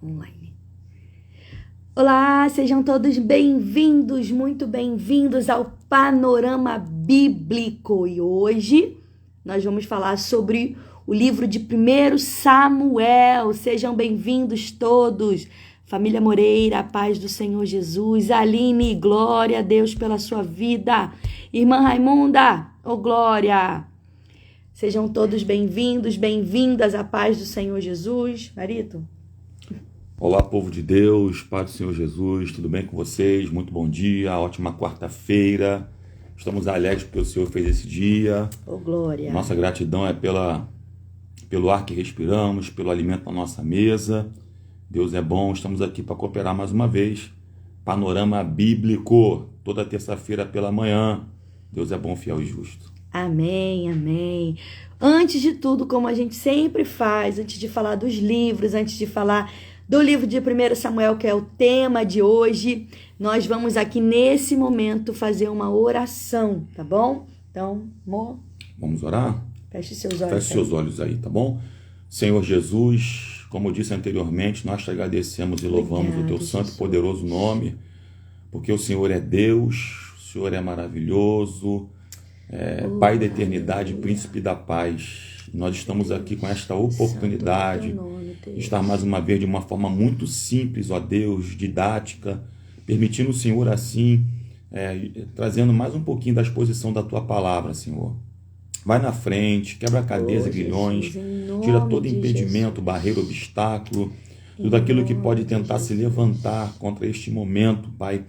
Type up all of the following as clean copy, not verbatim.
online. Olá, sejam todos bem-vindos, muito bem-vindos ao Panorama Bíblico. E hoje nós vamos falar sobre o livro de 1 Samuel. Sejam bem-vindos todos. Família Moreira, a paz do Senhor Jesus. Aline, glória a Deus pela sua vida. Irmã Raimunda, glória. Sejam todos bem-vindos, bem-vindas à paz do Senhor Jesus. Marito. Olá, povo de Deus, paz do Senhor Jesus, tudo bem com vocês? Muito bom dia, ótima quarta-feira. Estamos alegres porque o Senhor fez esse dia. Glória. Nossa gratidão é pelo ar que respiramos, pelo alimento na nossa mesa. Deus é bom, estamos aqui para cooperar mais uma vez. Panorama Bíblico, toda terça-feira pela manhã. Deus é bom, fiel e justo. Amém, amém. Antes de tudo, como a gente sempre faz, antes de falar dos livros, antes de falar do livro de 1 Samuel, que é o tema de hoje, nós vamos aqui nesse momento fazer uma oração, tá bom? Então, amor, vamos orar? Feche seus olhos. Feche seus olhos aí, tá bom? Senhor Jesus, como eu disse anteriormente, nós te agradecemos e louvamos o teu santo e poderoso nome, porque o Senhor é Deus, o Senhor é maravilhoso, Pai da eternidade, Príncipe da paz. Nós estamos aqui com esta oportunidade de estar mais uma vez de uma forma muito simples, ó Deus, didática, permitindo o Senhor assim, trazendo mais um pouquinho da exposição da tua palavra, Senhor. Vai na frente, quebra cadeias e grilhões, tira todo impedimento, barreira, obstáculo, tudo aquilo que pode tentar se levantar contra este momento, Pai.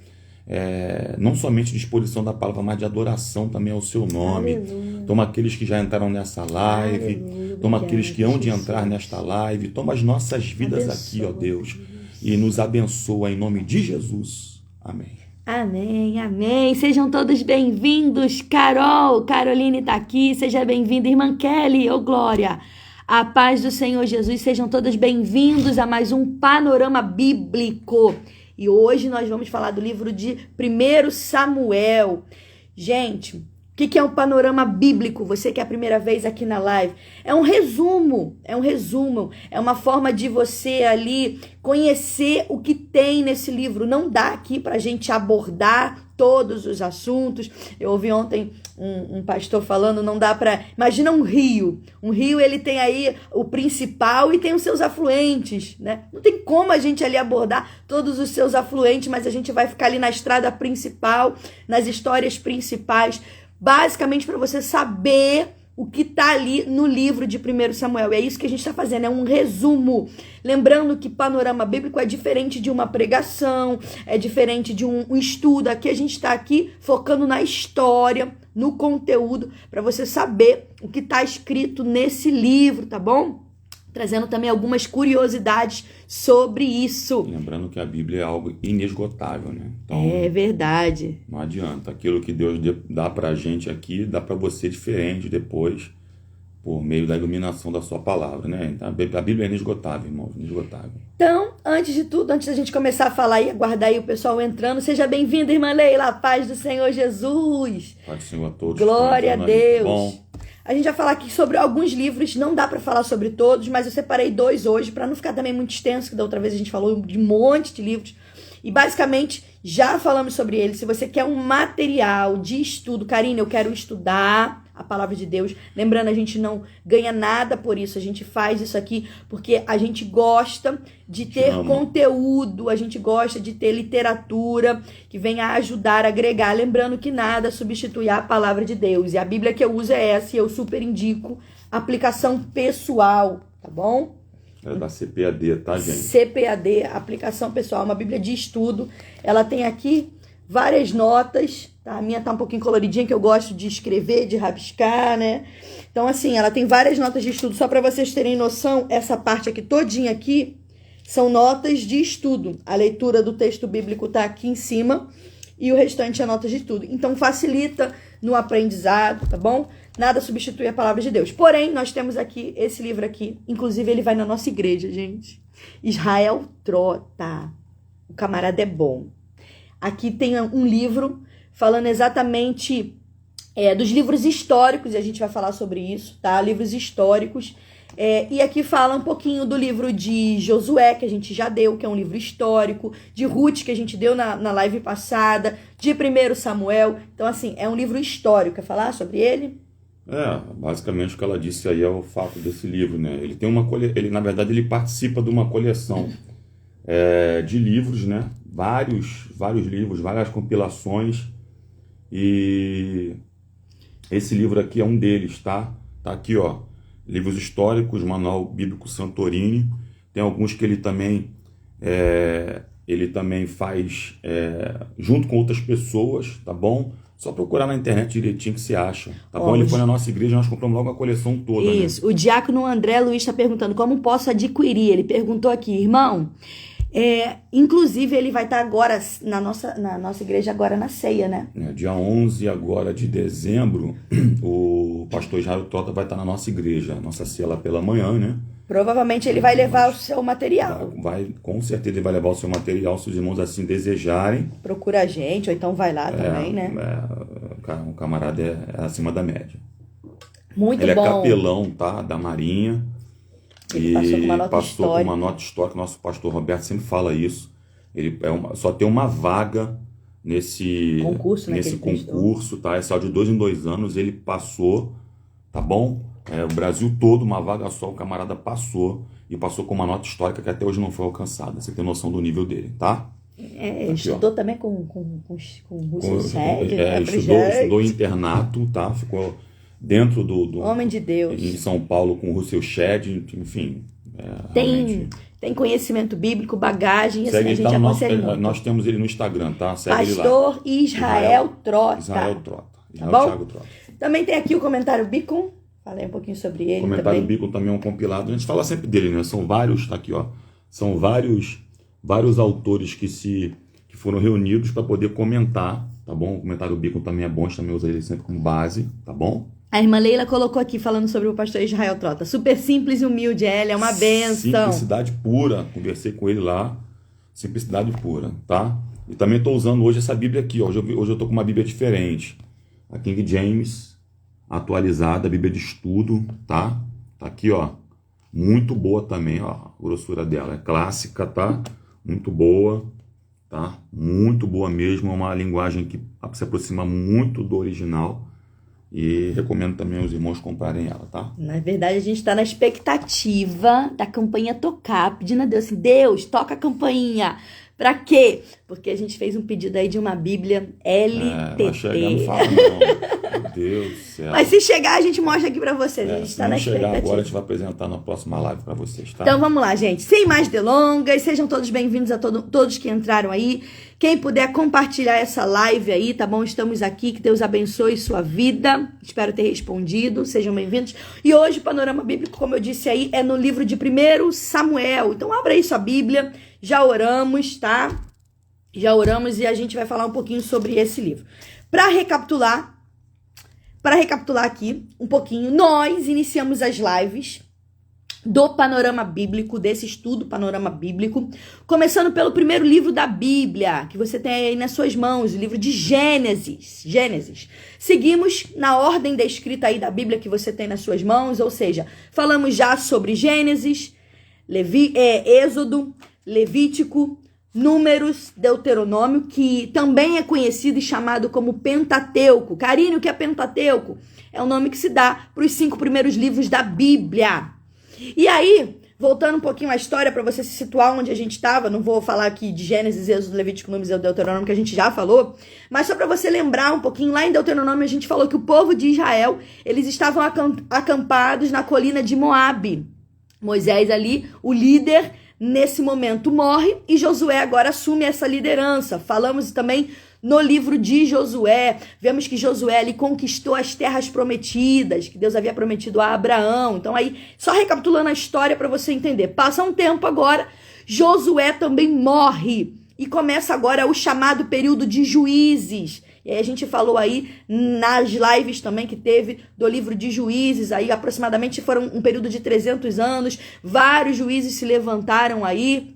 Não somente de exposição da palavra, mas de adoração também ao seu nome. Aleluia. Toma aqueles que já entraram nessa live, aleluia, toma aqueles que hão de entrar nesta live, toma as nossas vidas aqui, ó Deus, e nos abençoa em nome de Jesus. Amém. Amém, amém. Sejam todos bem-vindos. Caroline tá aqui, seja bem-vinda. Irmã Kelly, glória. A paz do Senhor Jesus, sejam todos bem-vindos a mais um Panorama Bíblico. E hoje nós vamos falar do livro de 1 Samuel. Gente, o que é um panorama bíblico? Você que é a primeira vez aqui na live. É um resumo. É uma forma de você ali conhecer o que tem nesse livro. Não dá aqui pra gente abordar todos os assuntos. Eu ouvi ontem um pastor falando, não dá pra... Imagina um rio. Um rio, ele tem aí o principal e tem os seus afluentes, né? Não tem como a gente ali abordar todos os seus afluentes, mas a gente vai ficar ali na estrada principal, nas histórias principais, basicamente para você saber o que está ali no livro de 1 Samuel. É isso que a gente está fazendo, é um resumo. Lembrando que panorama bíblico é diferente de uma pregação, é diferente de um estudo. Aqui a gente está aqui focando na história, no conteúdo, para você saber o que está escrito nesse livro, tá bom? Trazendo também algumas curiosidades sobre isso. Lembrando que a Bíblia é algo inesgotável, né? Então, é verdade. Não adianta. Aquilo que Deus dá pra gente aqui, dá pra você diferente depois, por meio da iluminação da sua palavra, né? Então, a Bíblia é inesgotável, irmãos, inesgotável. Então, antes de tudo, antes da gente começar a falar e aguardar aí o pessoal entrando, seja bem-vinda, irmã Leila, a paz do Senhor Jesus. Paz do Senhor a todos. Glória a Deus. Tá bom? A gente vai falar aqui sobre alguns livros, não dá para falar sobre todos, mas eu separei 2 hoje, para não ficar também muito extenso, que da outra vez a gente falou de um monte de livros. E basicamente, já falamos sobre eles. Se você quer um material de estudo, Karine, eu quero estudar a palavra de Deus. Lembrando, a gente não ganha nada por isso, a gente faz isso aqui porque a gente gosta de ter conteúdo, a gente gosta de ter literatura que venha ajudar, agregar. Lembrando que nada substitui a palavra de Deus. E a Bíblia que eu uso é essa, e eu super indico aplicação pessoal, tá bom? É da CPAD, tá, gente? CPAD, aplicação pessoal, uma Bíblia de estudo. Ela tem aqui várias notas, tá? A minha tá um pouquinho coloridinha, que eu gosto de escrever, de rabiscar, né? Então, assim, ela tem várias notas de estudo. Só para vocês terem noção, essa parte aqui, todinha aqui, são notas de estudo. A leitura do texto bíblico tá aqui em cima e o restante é notas de estudo. Então, facilita no aprendizado, tá bom? Nada substitui a palavra de Deus. Porém, nós temos aqui esse livro aqui. Inclusive, ele vai na nossa igreja, gente. Israel Trota. O camarada é bom. Aqui tem um livro falando exatamente dos livros históricos, e a gente vai falar sobre isso, tá? Livros históricos E aqui fala um pouquinho do livro de Josué, que a gente já deu, que é um livro histórico, de Ruth, que a gente deu na live passada, de 1 Samuel. Então, assim, é um livro histórico. Quer falar sobre ele? Basicamente o que ela disse aí é o fato desse livro, né? Ele tem ele, na verdade, ele participa de uma coleção de livros, né? Vários livros, várias compilações. E esse livro aqui é um deles, tá? Tá aqui, ó. Livros históricos, Manual Bíblico Santorini. Tem alguns que ele também faz junto com outras pessoas, tá bom? Só procurar na internet direitinho que você acha, tá bom? Ele foi na nossa igreja, nós compramos logo a coleção toda. Isso, né? O diácono André Luiz está perguntando como posso adquirir. Ele perguntou aqui, irmão, inclusive ele vai estar agora na nossa igreja agora na ceia, né? Dia 11 agora de dezembro, o pastor Israel Trota vai estar na nossa igreja, nossa ceia lá pela manhã, né? Provavelmente ele vai levar o seu material. Com certeza ele vai levar o seu material, se os irmãos assim desejarem. Procura a gente, ou então vai lá também, né? O camarada é acima da média. Muito ele bom. Ele é capelão, tá? Da Marinha. Ele passou com uma nota histórica. Nosso pastor Roberto sempre fala isso. Ele só tem uma vaga nesse concurso, tá? É só de 2 em 2 anos. Ele passou, tá bom? O Brasil todo, uma vaga só, o camarada passou. E passou com uma nota histórica que até hoje não foi alcançada. Você tem noção do nível dele, tá? Aqui, estudou também com Russell Shedd. Estudou em internato, tá? Ficou dentro do Homem de Deus. Em São Paulo com Russell Shedd, enfim. Tem conhecimento bíblico, bagagem, segue, assim, a gente aconselha muito. Nós temos ele no Instagram, tá? Segue Pastor ele lá. Israel Trota. Israel Trota. Tá bom? Thiago Trota. Também tem aqui o comentário Beacon. Falei um pouquinho sobre ele. O comentário Beacon também é um compilado. A gente fala sempre dele, né? São vários, tá aqui, ó. São vários autores que foram reunidos para poder comentar, tá bom? O comentário Beacon também é bom, a gente também usa ele sempre como base, tá bom? A irmã Leila colocou aqui, falando sobre o pastor Israel Trota. Super simples e humilde, ele é uma bênção. Simplicidade pura, conversei com ele lá. Simplicidade pura, tá? E também estou usando hoje essa Bíblia aqui, ó. Hoje eu estou com uma Bíblia diferente. A King James, atualizada, a Bíblia de estudo, tá? Tá aqui, ó. Muito boa também, ó. A grossura dela é clássica, tá? Muito boa, tá? Muito boa mesmo. É uma linguagem que se aproxima muito do original. E recomendo também aos irmãos comprarem ela, tá? Na verdade, a gente está na expectativa da campainha tocar, pedindo a Deus assim, Deus, toca a campainha. Pra quê? Porque a gente fez um pedido aí de uma Bíblia LTT. Vai chegar, não fala não. Meu Deus do céu. Mas se chegar, a gente mostra aqui pra vocês. A gente tá na expectativa. Se chegar agora, a gente vai apresentar na próxima live pra vocês, tá? Então vamos lá, gente. Sem mais delongas, sejam todos bem-vindos a todos que entraram aí. Quem puder compartilhar essa live aí, tá bom? Estamos aqui, que Deus abençoe sua vida. Espero ter respondido, sejam bem-vindos. E hoje o Panorama Bíblico, como eu disse aí, é no livro de 1 Samuel. Então abra aí sua Bíblia, já oramos, tá? Já oramos e a gente vai falar um pouquinho sobre esse livro. Para recapitular aqui um pouquinho, nós iniciamos as lives do Panorama Bíblico, desse estudo Panorama Bíblico, começando pelo primeiro livro da Bíblia, que você tem aí nas suas mãos, o livro de Gênesis. Seguimos na ordem descrita aí da Bíblia que você tem nas suas mãos, ou seja, falamos já sobre Gênesis, Êxodo, Levítico, Números, Deuteronômio, que também é conhecido e chamado como Pentateuco. Karine, o que é Pentateuco? É o nome que se dá para os 5 primeiros livros da Bíblia. E aí, voltando um pouquinho à história para você se situar onde a gente estava, não vou falar aqui de Gênesis, Êxodo, Levítico, Números e Deuteronômio, que a gente já falou, mas só para você lembrar um pouquinho, lá em Deuteronômio a gente falou que o povo de Israel, eles estavam acampados na colina de Moabe. Moisés ali, o líder, nesse momento morre e Josué agora assume essa liderança. Falamos também no livro de Josué, vemos que Josué ali conquistou as terras prometidas, que Deus havia prometido a Abraão. Então aí, só recapitulando a história para você entender. Passa um tempo agora, Josué também morre e começa agora o chamado período de juízes. E aí a gente falou aí nas lives também que teve do livro de Juízes, aí aproximadamente foram um período de 300 anos, vários juízes se levantaram aí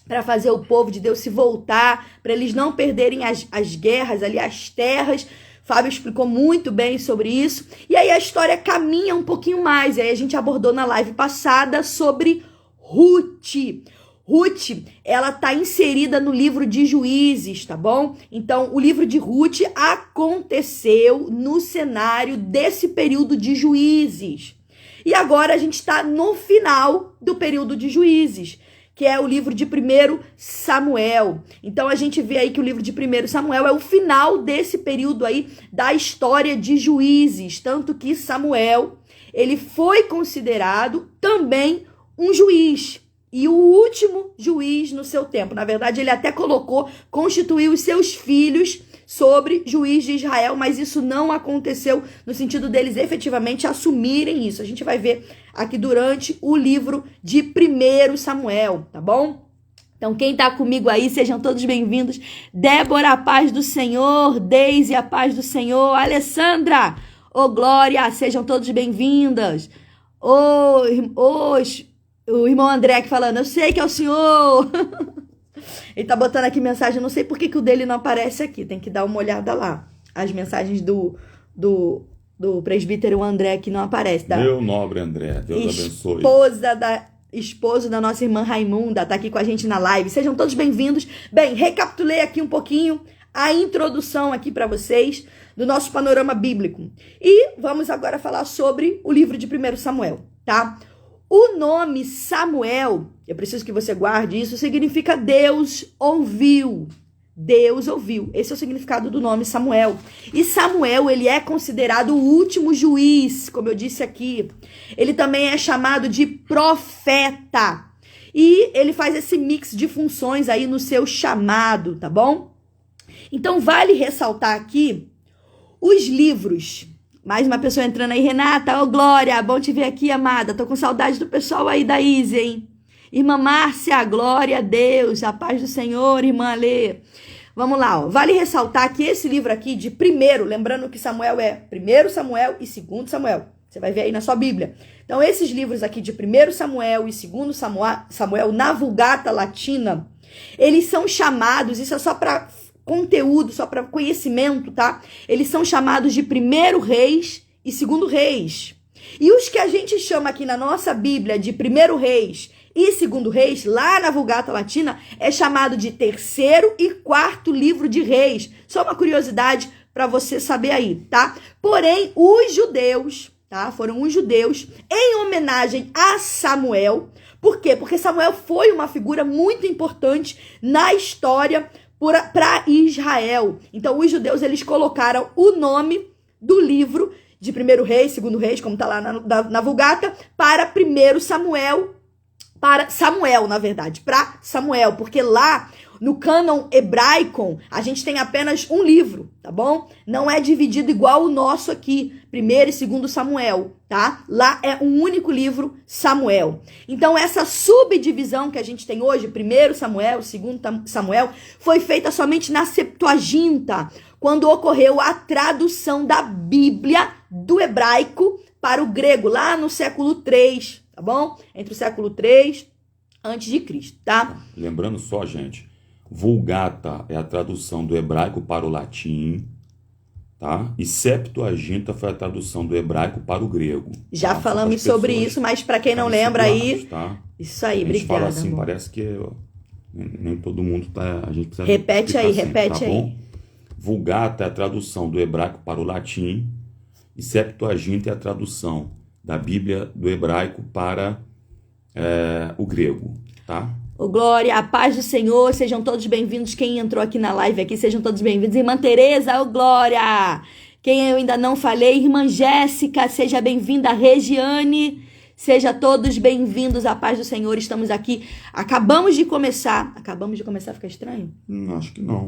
para fazer o povo de Deus se voltar, para eles não perderem as guerras ali, as terras. Fábio explicou muito bem sobre isso. E aí a história caminha um pouquinho mais. E aí a gente abordou na live passada sobre Ruth. Ruth, ela tá inserida no livro de Juízes, tá bom? Então, o livro de Ruth aconteceu no cenário desse período de Juízes. E agora a gente está no final do período de Juízes, que é o livro de 1 Samuel. Então a gente vê aí que o livro de 1 Samuel é o final desse período aí da história de Juízes, tanto que Samuel, ele foi considerado também um juiz, e o último juiz no seu tempo. Na verdade, ele até constituiu os seus filhos sobre juiz de Israel, mas isso não aconteceu no sentido deles efetivamente assumirem isso. A gente vai ver aqui durante o livro de 1 Samuel, tá bom? Então, quem tá comigo aí, sejam todos bem-vindos. Débora, a paz do Senhor. Deise, a paz do Senhor. Alessandra, ô Glória, sejam todos bem-vindas. O irmão André aqui falando, eu sei que é o senhor. Ele tá botando aqui mensagem, não sei por que o dele não aparece aqui, tem que dar uma olhada lá. As mensagens do presbítero André aqui não aparecem. Meu nobre André, Deus abençoe. Esposo da nossa irmã Raimunda, tá aqui com a gente na live. Sejam todos bem-vindos. Bem, recapitulei aqui um pouquinho a introdução aqui para vocês do nosso panorama bíblico. E vamos agora falar sobre o livro de 1 Samuel, tá? O nome Samuel, eu preciso que você guarde isso, significa Deus ouviu. Deus ouviu. Esse é o significado do nome Samuel. E Samuel, ele é considerado o último juiz, como eu disse aqui. Ele também é chamado de profeta. E ele faz esse mix de funções aí no seu chamado, tá bom? Então, vale ressaltar aqui os livros. Mais uma pessoa entrando aí, Renata, ô Glória, bom te ver aqui, amada. Tô com saudade do pessoal aí da Izzy, hein? Irmã Márcia, glória a Deus, a paz do Senhor, irmã Alê. Vamos lá, ó. Vale ressaltar que esse livro aqui de primeiro, lembrando que Samuel é 1 Samuel e 2 Samuel. Você vai ver aí na sua Bíblia. Então, esses livros aqui de 1 Samuel e 2 Samuel na Vulgata Latina, eles são chamados, isso é só para conteúdo, só para conhecimento, tá? Eles são chamados de 1 Reis e 2 Reis. E os que a gente chama aqui na nossa Bíblia de 1 Reis e 2 Reis, lá na Vulgata Latina, é chamado de 3º e 4º livro de Reis. Só uma curiosidade para você saber aí, tá? Porém, os judeus, tá? Foram os judeus, em homenagem a Samuel. Por quê? Porque Samuel foi uma figura muito importante na história para Israel. Então, os judeus, eles colocaram o nome do livro de 1 Reis, 2 Reis, como tá lá na Vulgata, para 1 Samuel, para Samuel, na verdade, para Samuel, porque lá no cânon hebraico, a gente tem apenas um livro, tá bom? Não é dividido igual o nosso aqui, 1 e 2 Samuel, tá? Lá é um único livro, Samuel. Então, essa subdivisão que a gente tem hoje, 1 Samuel, 2 Samuel, foi feita somente na Septuaginta, quando ocorreu a tradução da Bíblia do hebraico para o grego, lá no século 3, tá bom? Entre o século 3 antes de Cristo, tá? Lembrando só, gente, Vulgata é a tradução do hebraico para o latim, tá? E Septuaginta foi a tradução do hebraico para o grego. Já tá? falamos sobre isso, mas para quem não lembra aí, tá? Isso aí, obrigada. A gente fala assim, parece que nem todo mundo tá, a gente precisa repete aí, assim, repete tá aí. Bom? Vulgata é a tradução do hebraico para o latim e Septuaginta é a tradução da Bíblia do hebraico para o grego, tá? Ô Glória, a paz do Senhor, sejam todos bem-vindos. Quem entrou aqui na live aqui, sejam todos bem-vindos. Irmã Tereza, ô Glória. Quem eu ainda não falei, irmã Jéssica, seja bem-vinda. Regiane, seja todos bem-vindos. A paz do Senhor, estamos aqui. Acabamos de começar, fica estranho? Acho que não.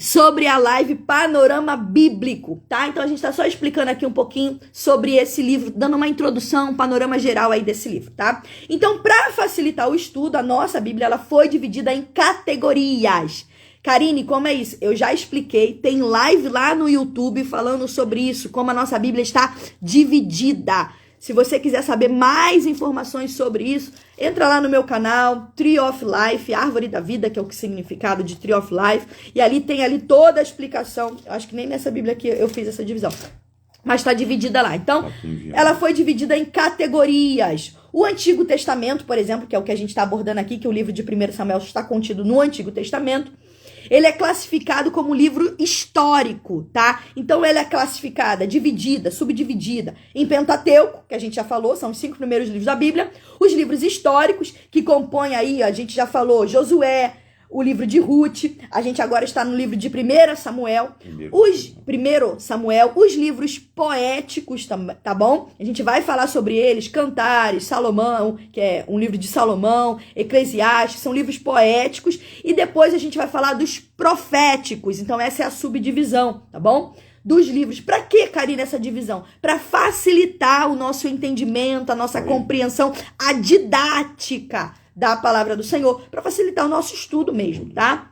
Sobre a live Panorama Bíblico, tá? Então a gente tá só explicando aqui um pouquinho sobre esse livro, dando uma introdução, um panorama geral aí desse livro, tá? Então, para facilitar o estudo, a nossa Bíblia, ela foi dividida em categorias. Karine, como é isso? Eu já expliquei, tem live lá no YouTube falando sobre isso, como a nossa Bíblia está dividida. Se você quiser saber mais informações sobre isso, entra lá no meu canal, Tree of Life, Árvore da Vida, que é o significado de Tree of Life, e ali tem ali toda a explicação. Eu acho que nem nessa Bíblia aqui eu fiz essa divisão, mas está dividida lá. Então, ela foi dividida em categorias. O Antigo Testamento, por exemplo, que é o que a gente está abordando aqui, que o livro de 1 Samuel está contido no Antigo Testamento, ele é classificado como livro histórico, tá? Então, ele é classificada, dividida, subdividida em Pentateuco, que a gente já falou, são os 5 primeiros livros da Bíblia. Os livros históricos, que compõem aí, a gente já falou, Josué, o livro de Ruth, a gente agora está no livro de 1 Samuel, os livros poéticos, tá bom? A gente vai falar sobre eles, Cantares, Salomão, que é um livro de Salomão, Eclesiastes, são livros poéticos, e depois a gente vai falar dos proféticos, então essa é a subdivisão, tá bom? Dos livros. Para que, Karina, essa divisão? Para facilitar o nosso entendimento, a nossa compreensão, a didática da palavra do Senhor, para facilitar o nosso estudo mesmo, tá?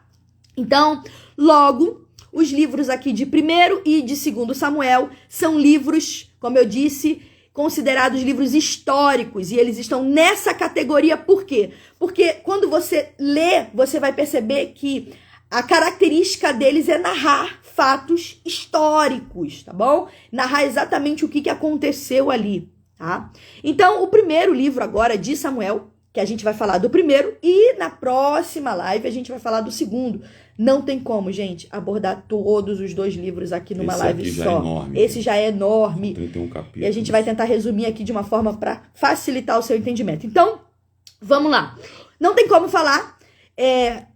Então, logo, os livros aqui de 1 e de 2 Samuel são livros, como eu disse, considerados livros históricos, e eles estão nessa categoria. Por quê? Porque quando você lê, você vai perceber que a característica deles é narrar fatos históricos, tá bom? Narrar exatamente o que aconteceu ali, tá? Então, o primeiro livro agora de Samuel, que a gente vai falar do primeiro, e na próxima live a gente vai falar do segundo. Não tem como, gente, abordar todos os 2 livros aqui numa live só. Esse já é enorme. 31 capítulos. E a gente vai tentar resumir aqui de uma forma para facilitar o seu entendimento. Então, vamos lá. Não tem como falar.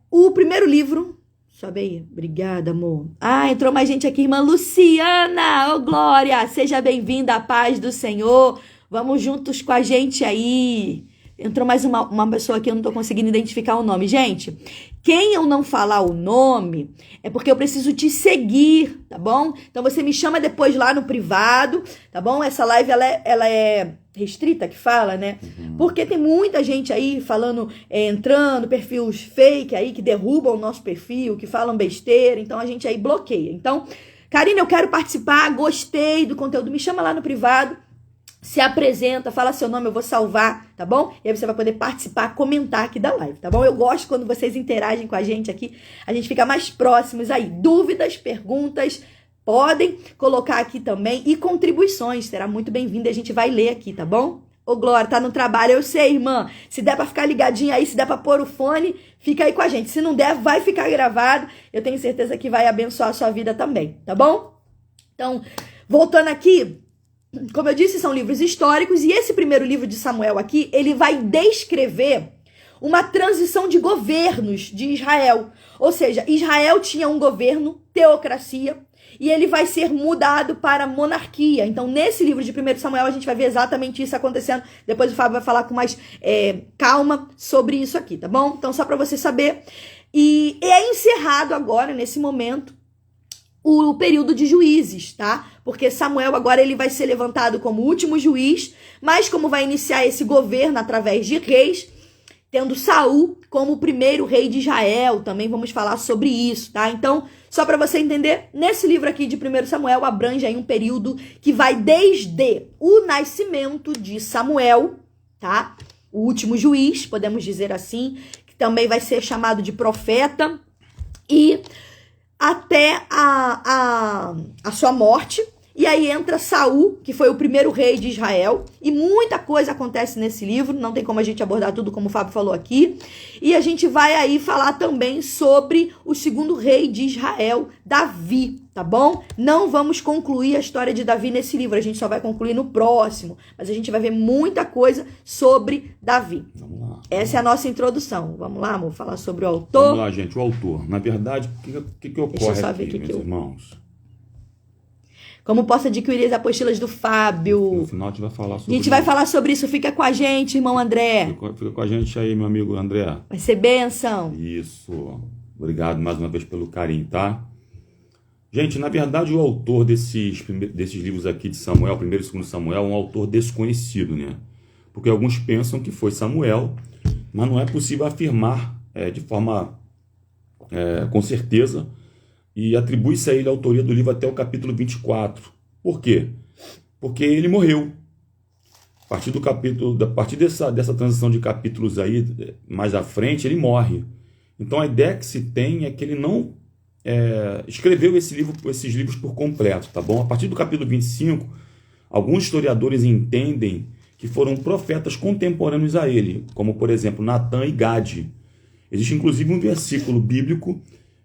O primeiro livro... Sobe aí. Obrigada, amor. Entrou mais gente aqui. Irmã Luciana. Ô, Glória. Seja bem-vinda à paz do Senhor. Vamos juntos com a gente aí. Entrou mais uma pessoa aqui, eu não tô conseguindo identificar o nome. Gente, quem eu não falar o nome é porque eu preciso te seguir, tá bom? Então você me chama depois lá no privado, tá bom? Essa live, ela é restrita, que fala, né? Porque tem muita gente aí falando, entrando, perfis fake aí, que derrubam o nosso perfil, que falam besteira, então a gente aí bloqueia. Então, Karina, eu quero participar, gostei do conteúdo, me chama lá no privado. Se apresenta, fala seu nome, eu vou salvar, tá bom? E aí você vai poder participar, comentar aqui da live, tá bom? Eu gosto quando vocês interagem com a gente aqui, a gente fica mais próximos aí. Dúvidas, perguntas, podem colocar aqui também, e contribuições, será muito bem-vindo, a gente vai ler aqui, tá bom? Ô, Glória, tá no trabalho, eu sei, irmã. Se der pra ficar ligadinha aí, se der pra pôr o fone, fica aí com a gente. Se não der, vai ficar gravado, eu tenho certeza que vai abençoar a sua vida também, tá bom? Então, voltando aqui, como eu disse, são livros históricos, e esse primeiro livro de Samuel aqui, ele vai descrever uma transição de governos de Israel. Ou seja, Israel tinha um governo, teocracia, e ele vai ser mudado para monarquia. Então, nesse livro de 1 Samuel, a gente vai ver exatamente isso acontecendo. Depois o Fábio vai falar com mais calma sobre isso aqui, tá bom? Então, só para você saber. E é encerrado agora, nesse momento, o período de juízes, tá? Porque Samuel agora ele vai ser levantado como último juiz, mas como vai iniciar esse governo através de reis, tendo Saul como o primeiro rei de Israel, também vamos falar sobre isso, tá? Então, só para você entender, nesse livro aqui de 1 Samuel abrange aí um período que vai desde o nascimento de Samuel, tá? O último juiz, podemos dizer assim, que também vai ser chamado de profeta, e até a sua morte. E aí entra Saul, que foi o primeiro rei de Israel, e muita coisa acontece nesse livro, não tem como a gente abordar tudo como o Fábio falou aqui, e a gente vai aí falar também sobre o segundo rei de Israel, Davi, tá bom? Não vamos concluir a história de Davi nesse livro, a gente só vai concluir no próximo, mas a gente vai ver muita coisa sobre Davi. Vamos lá. Essa é a nossa introdução. Vamos lá, amor, falar sobre o autor. Vamos lá, gente, o autor. Na verdade, o que ocorre aqui, meus irmãos? Como posso adquirir as apostilas do Fábio? No final a gente vai falar sobre isso. A gente vai falar sobre isso. Fica com a gente, irmão André. Fica com a gente aí, meu amigo André. Vai ser bênção. Isso. Obrigado mais uma vez pelo carinho, tá? Gente, na verdade, o autor desses livros aqui de Samuel, 1º e 2 Samuel, é um autor desconhecido, né? Porque alguns pensam que foi Samuel, mas não é possível afirmar de forma com certeza, e atribui-se a ele a autoria do livro até o capítulo 24. Por quê? Porque ele morreu. a partir dessa transição de capítulos aí, mais à frente, ele morre. Então a ideia que se tem é que ele não escreveu esses livros por completo, tá bom? A partir do capítulo 25, alguns historiadores entendem que foram profetas contemporâneos a ele, como por exemplo Natã e Gade. Existe inclusive um versículo bíblico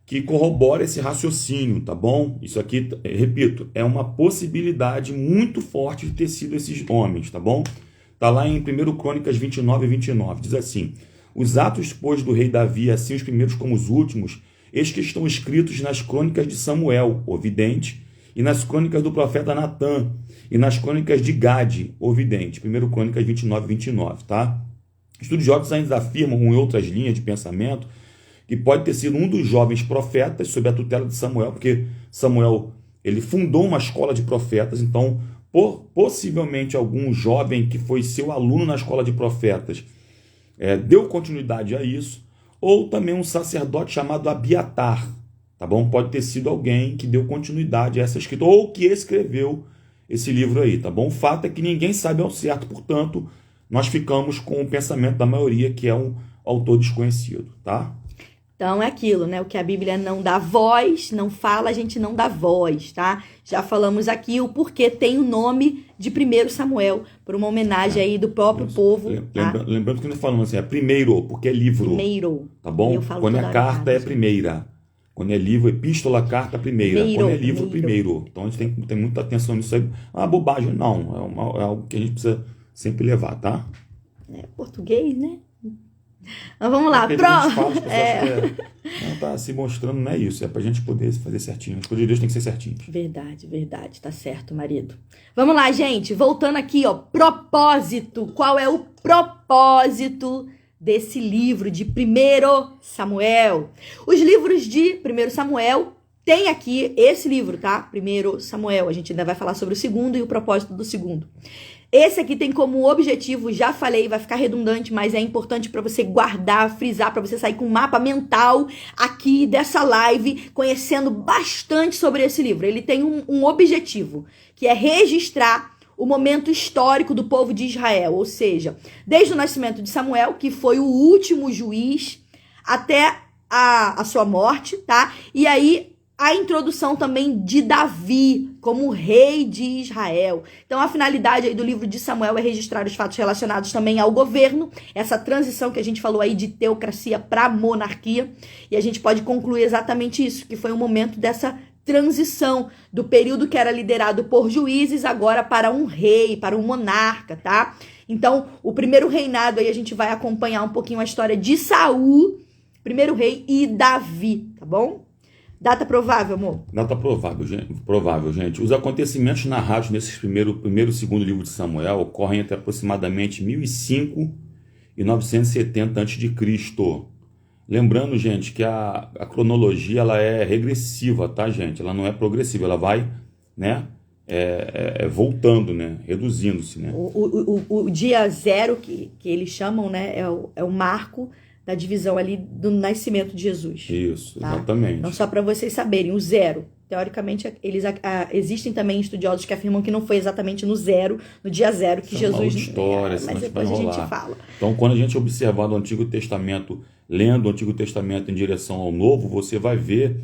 que corrobora esse raciocínio, tá bom? Isso aqui, repito, é uma possibilidade muito forte de ter sido esses homens, tá bom? Tá lá em 1 Crônicas 29:29, diz assim: os atos, pois, do rei Davi, assim os primeiros como os últimos, eis que estão escritos nas crônicas de Samuel, o vidente, e nas crônicas do profeta Natã, e nas crônicas de Gade, o vidente. 1 Crônicas 29:29, tá? Estudiosos ainda afirmam, em outras linhas de pensamento, que pode ter sido um dos jovens profetas sob a tutela de Samuel, porque Samuel ele fundou uma escola de profetas, então possivelmente algum jovem que foi seu aluno na escola de profetas deu continuidade a isso, ou também um sacerdote chamado Abiatar, tá bom? Pode ter sido alguém que deu continuidade a essa escrita, ou que escreveu esse livro aí, tá bom? O fato é que ninguém sabe ao certo, portanto, nós ficamos com o pensamento da maioria, que é um autor desconhecido, tá? Então é aquilo, né? O que a Bíblia não dá voz, não fala, a gente não dá voz, tá? Já falamos aqui o porquê tem o nome de 1 Samuel, por uma homenagem aí do próprio povo. Lembrando que nós falamos assim, primeiro, porque é livro. Primeiro. Tá bom? Quando é carta, é primeira. Quando é livro, epístola, carta, primeira. Quando é livro, primeiro. Então a gente tem que ter muita atenção nisso aí. É uma bobagem, não. É algo que a gente precisa sempre levar, tá? É português, né? Mas vamos lá, não tá se mostrando, não é isso, é pra gente poder fazer certinho. As coisas de Deus tem que ser certinho. Verdade, tá certo, marido. Vamos lá, gente, voltando aqui, ó, propósito. Qual é o propósito desse livro de 1 Samuel? Os livros de 1 Samuel tem aqui esse livro, tá? 1 Samuel, a gente ainda vai falar sobre o segundo e o propósito do segundo. Esse aqui tem como objetivo, já falei, vai ficar redundante, mas é importante para você guardar, frisar, para você sair com um mapa mental aqui dessa live, conhecendo bastante sobre esse livro. Ele tem um objetivo, que é registrar o momento histórico do povo de Israel, ou seja, desde o nascimento de Samuel, que foi o último juiz, até a sua morte, tá? E aí a introdução também de Davi como rei de Israel. Então a finalidade aí do livro de Samuel é registrar os fatos relacionados também ao governo, essa transição que a gente falou aí de teocracia para monarquia, e a gente pode concluir exatamente isso, que foi um momento dessa transição do período que era liderado por juízes agora para um rei, para um monarca, tá? Então, o primeiro reinado aí a gente vai acompanhar um pouquinho a história de Saul, primeiro rei, e Davi, tá bom? Data provável, amor? Data provável, gente. Os acontecimentos narrados nesses primeiro e segundo livro de Samuel ocorrem entre aproximadamente 1005 e 970 a.C. Lembrando, gente, que a cronologia ela é regressiva, tá, gente? Ela não é progressiva, ela vai, né, voltando, né, reduzindo-se, né? O dia zero, que eles chamam, né, é o marco da divisão ali do nascimento de Jesus. Isso, tá? Exatamente. Então, só para vocês saberem, o zero, teoricamente, existem também estudiosos que afirmam que não foi exatamente no dia zero, que Isso Jesus... história, mas depois a gente fala. Então, quando a gente observar o Antigo Testamento, lendo o Antigo Testamento em direção ao Novo, você vai ver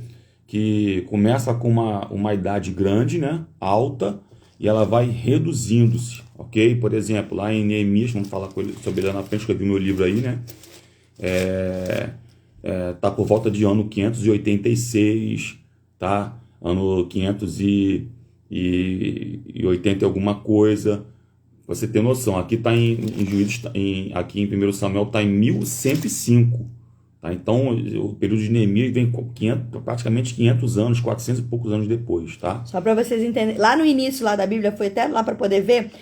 que começa com uma idade grande, né, alta, e ela vai reduzindo-se, ok? Por exemplo, lá em Neemias, vamos falar sobre ele lá na frente, que eu vi meu livro aí, né? Tá por volta de ano 586, tá? Ano 580 e alguma coisa. Você tem noção, aqui está em Juízes, aqui em 1 Samuel está em 1105. Tá? Então, o período de Neemias vem com praticamente 500 anos, 400 e poucos anos depois. Tá? Só para vocês entenderem, lá no início lá da Bíblia, foi até lá para poder ver,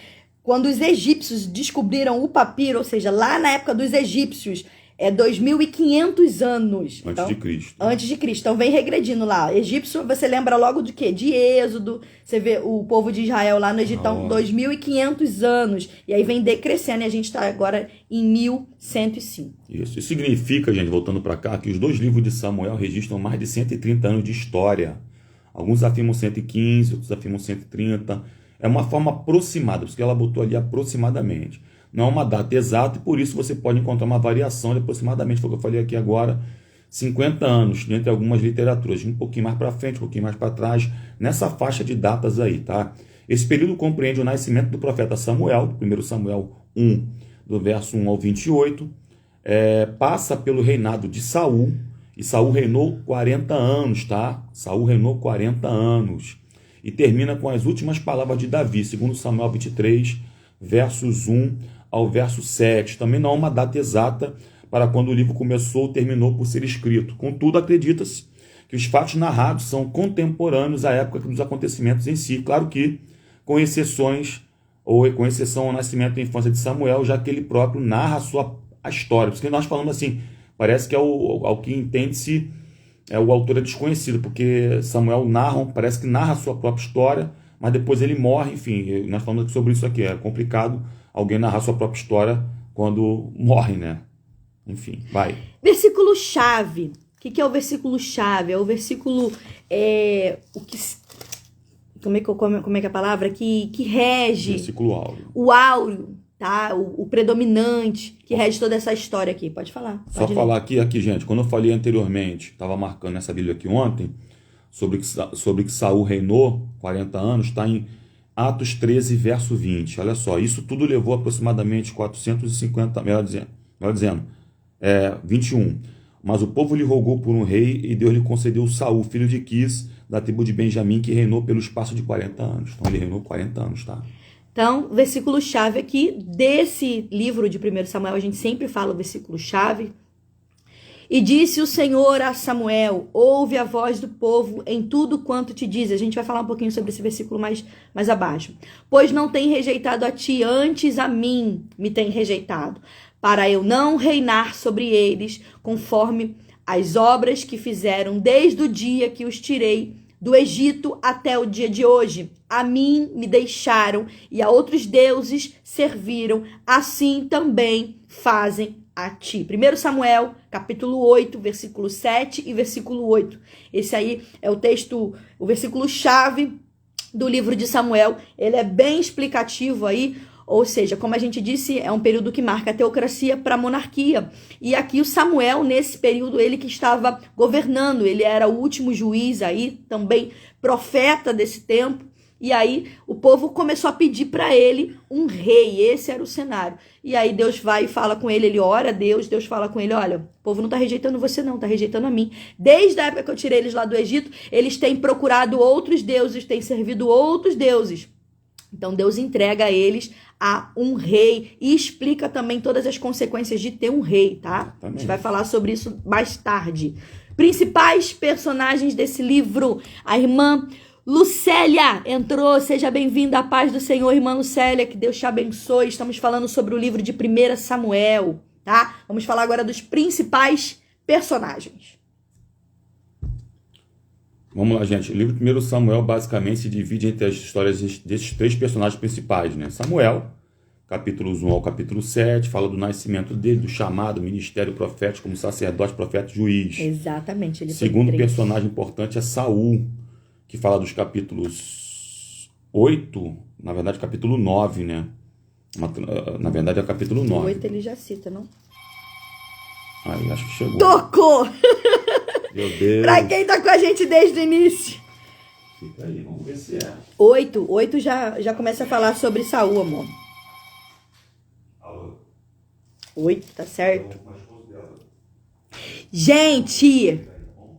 quando os egípcios descobriram o papiro, ou seja, lá na época dos egípcios, 2.500 anos. Antes de Cristo. Antes de Cristo. Então vem regredindo lá. Egípcio, você lembra logo do quê? De Êxodo. Você vê o povo de Israel lá no Egito, 2.500 anos. E aí vem decrescendo e a gente está agora em 1105. Isso significa, gente, voltando para cá, que os dois livros de Samuel registram mais de 130 anos de história. Alguns afirmam 115, outros afirmam 130. É uma forma aproximada, porque ela botou ali aproximadamente. Não é uma data exata e por isso você pode encontrar uma variação de aproximadamente, foi o que eu falei aqui agora, 50 anos, entre algumas literaturas, um pouquinho mais para frente, um pouquinho mais para trás, nessa faixa de datas aí, tá? Esse período compreende o nascimento do profeta Samuel, 1 Samuel 1, do verso 1 ao 28, passa pelo reinado de Saul, e Saul reinou 40 anos, tá? Saul reinou 40 anos, e termina com as últimas palavras de Davi, 2 Samuel 23, versos 1 ao verso 7. Também não há uma data exata para quando o livro começou ou terminou por ser escrito. Contudo, acredita-se que os fatos narrados são contemporâneos à época dos acontecimentos em si. Claro que com exceções, ou com exceção ao nascimento e infância de Samuel, já que ele próprio narra a história. Porque nós falamos assim, parece que ao que entende-se, o autor é desconhecido, porque Samuel parece que narra a sua própria história, mas depois ele morre, enfim, nós falamos sobre isso aqui, é complicado alguém narrar sua própria história quando morre, né? Enfim, vai. Versículo-chave. O que é o versículo-chave? É o versículo, como é que é a palavra? Que rege. Versículo áureo. O áureo, tá? O predominante, que rege toda essa história aqui. Pode falar. Só falar aqui, gente, quando eu falei anteriormente, estava marcando essa Bíblia aqui ontem, sobre que Saul reinou 40 anos, está em Atos 13, verso 20. Olha só, isso tudo levou aproximadamente 450, melhor dizendo, 21. Mas o povo lhe rogou por um rei e Deus lhe concedeu Saul, filho de Quis, da tribo de Benjamim, que reinou pelo espaço de 40 anos. Então ele reinou 40 aanos, tá? Então, versículo-chave aqui desse livro de 1 Samuel, a gente sempre fala o versículo-chave. E disse o Senhor a Samuel, ouve a voz do povo em tudo quanto te diz. A gente vai falar um pouquinho sobre esse versículo mais abaixo. Pois não tem rejeitado a ti, antes a mim me tem rejeitado, para eu não reinar sobre eles, conforme as obras que fizeram desde o dia que os tirei do Egito até o dia de hoje. A mim me deixaram e a outros deuses serviram, assim também fazem a ti. 1 Samuel, capítulo 8, versículo 7 e versículo 8. Esse aí é o texto, o versículo-chave do livro de Samuel. Ele é bem explicativo aí, ou seja, como a gente disse, é um período que marca a teocracia para a monarquia. E aqui o Samuel, nesse período, ele que estava governando, ele era o último juiz aí, também profeta desse tempo. E aí o povo começou a pedir para ele um rei, esse era o cenário. E aí Deus vai e fala com ele, ele ora a Deus fala com ele, olha, o povo não está rejeitando você não, está rejeitando a mim. Desde a época que eu tirei eles lá do Egito, eles têm procurado outros deuses, têm servido outros deuses. Então Deus entrega a eles a um rei e explica também todas as consequências de ter um rei, tá? A gente vai falar sobre isso mais tarde. Principais personagens desse livro, a irmã Lucélia entrou, seja bem-vinda à paz do Senhor, irmã Lucélia, que Deus te abençoe. Estamos falando sobre o livro de 1 Samuel, tá? Vamos falar agora dos principais personagens. Vamos lá, gente. O livro de 1 Samuel basicamente se divide entre as histórias desses três personagens principais, né? Samuel, capítulos 1 ao capítulo 7, fala do nascimento dele, do chamado, ministério profético como sacerdote, profeta e juiz. Exatamente. Ele Segundo personagem importante é Saul, que fala dos capítulos 8, na verdade capítulo 9, né? Na verdade é o capítulo 9. 8 ele já cita, não? Aí, acho que chegou. Tocou! Meu Deus. Pra quem tá com a gente desde o início. Fica aí, vamos ver se é. 8 já começa a falar sobre Saul, amor. 8, tá certo? Gente,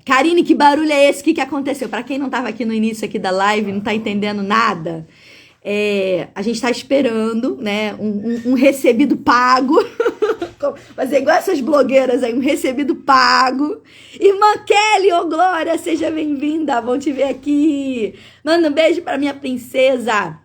Karine, que barulho é esse? O que aconteceu? Pra quem não tava aqui no início aqui da live, não tá entendendo nada, a gente tá esperando, né, um recebido pago. Fazer igual essas blogueiras aí, um recebido pago. Irmã Kelly, ô Glória, seja bem-vinda, bom te ver aqui. Manda um beijo pra minha princesa.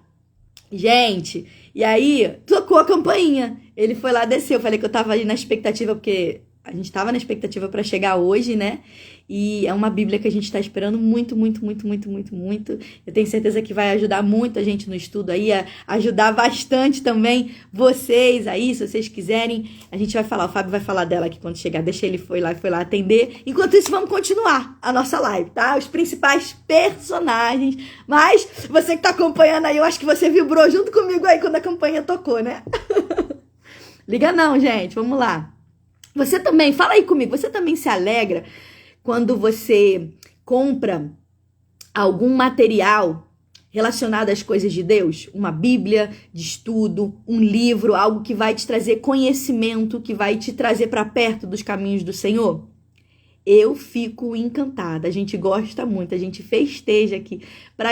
Gente, e aí, tocou a campainha. Ele foi lá, desceu. Eu falei que eu tava ali na expectativa, porque A gente estava na expectativa para chegar hoje, né? E é uma Bíblia que a gente está esperando muito, muito, muito, muito, muito, muito. Eu tenho certeza que vai ajudar muito a gente no estudo aí, a ajudar bastante também vocês aí, se vocês quiserem. A gente vai falar, o Fábio vai falar dela aqui quando chegar. Deixa ele foi lá atender. Enquanto isso, vamos continuar a nossa live, tá? Os principais personagens. Mas você que tá acompanhando aí, eu acho que você vibrou junto comigo aí quando a campanha tocou, né? Liga não, gente. Vamos lá. Você também, fala aí comigo, você também se alegra quando você compra algum material relacionado às coisas de Deus? Uma Bíblia de estudo, um livro, algo que vai te trazer conhecimento, que vai te trazer para perto dos caminhos do Senhor? Eu fico encantada, a gente gosta muito, a gente festeja aqui,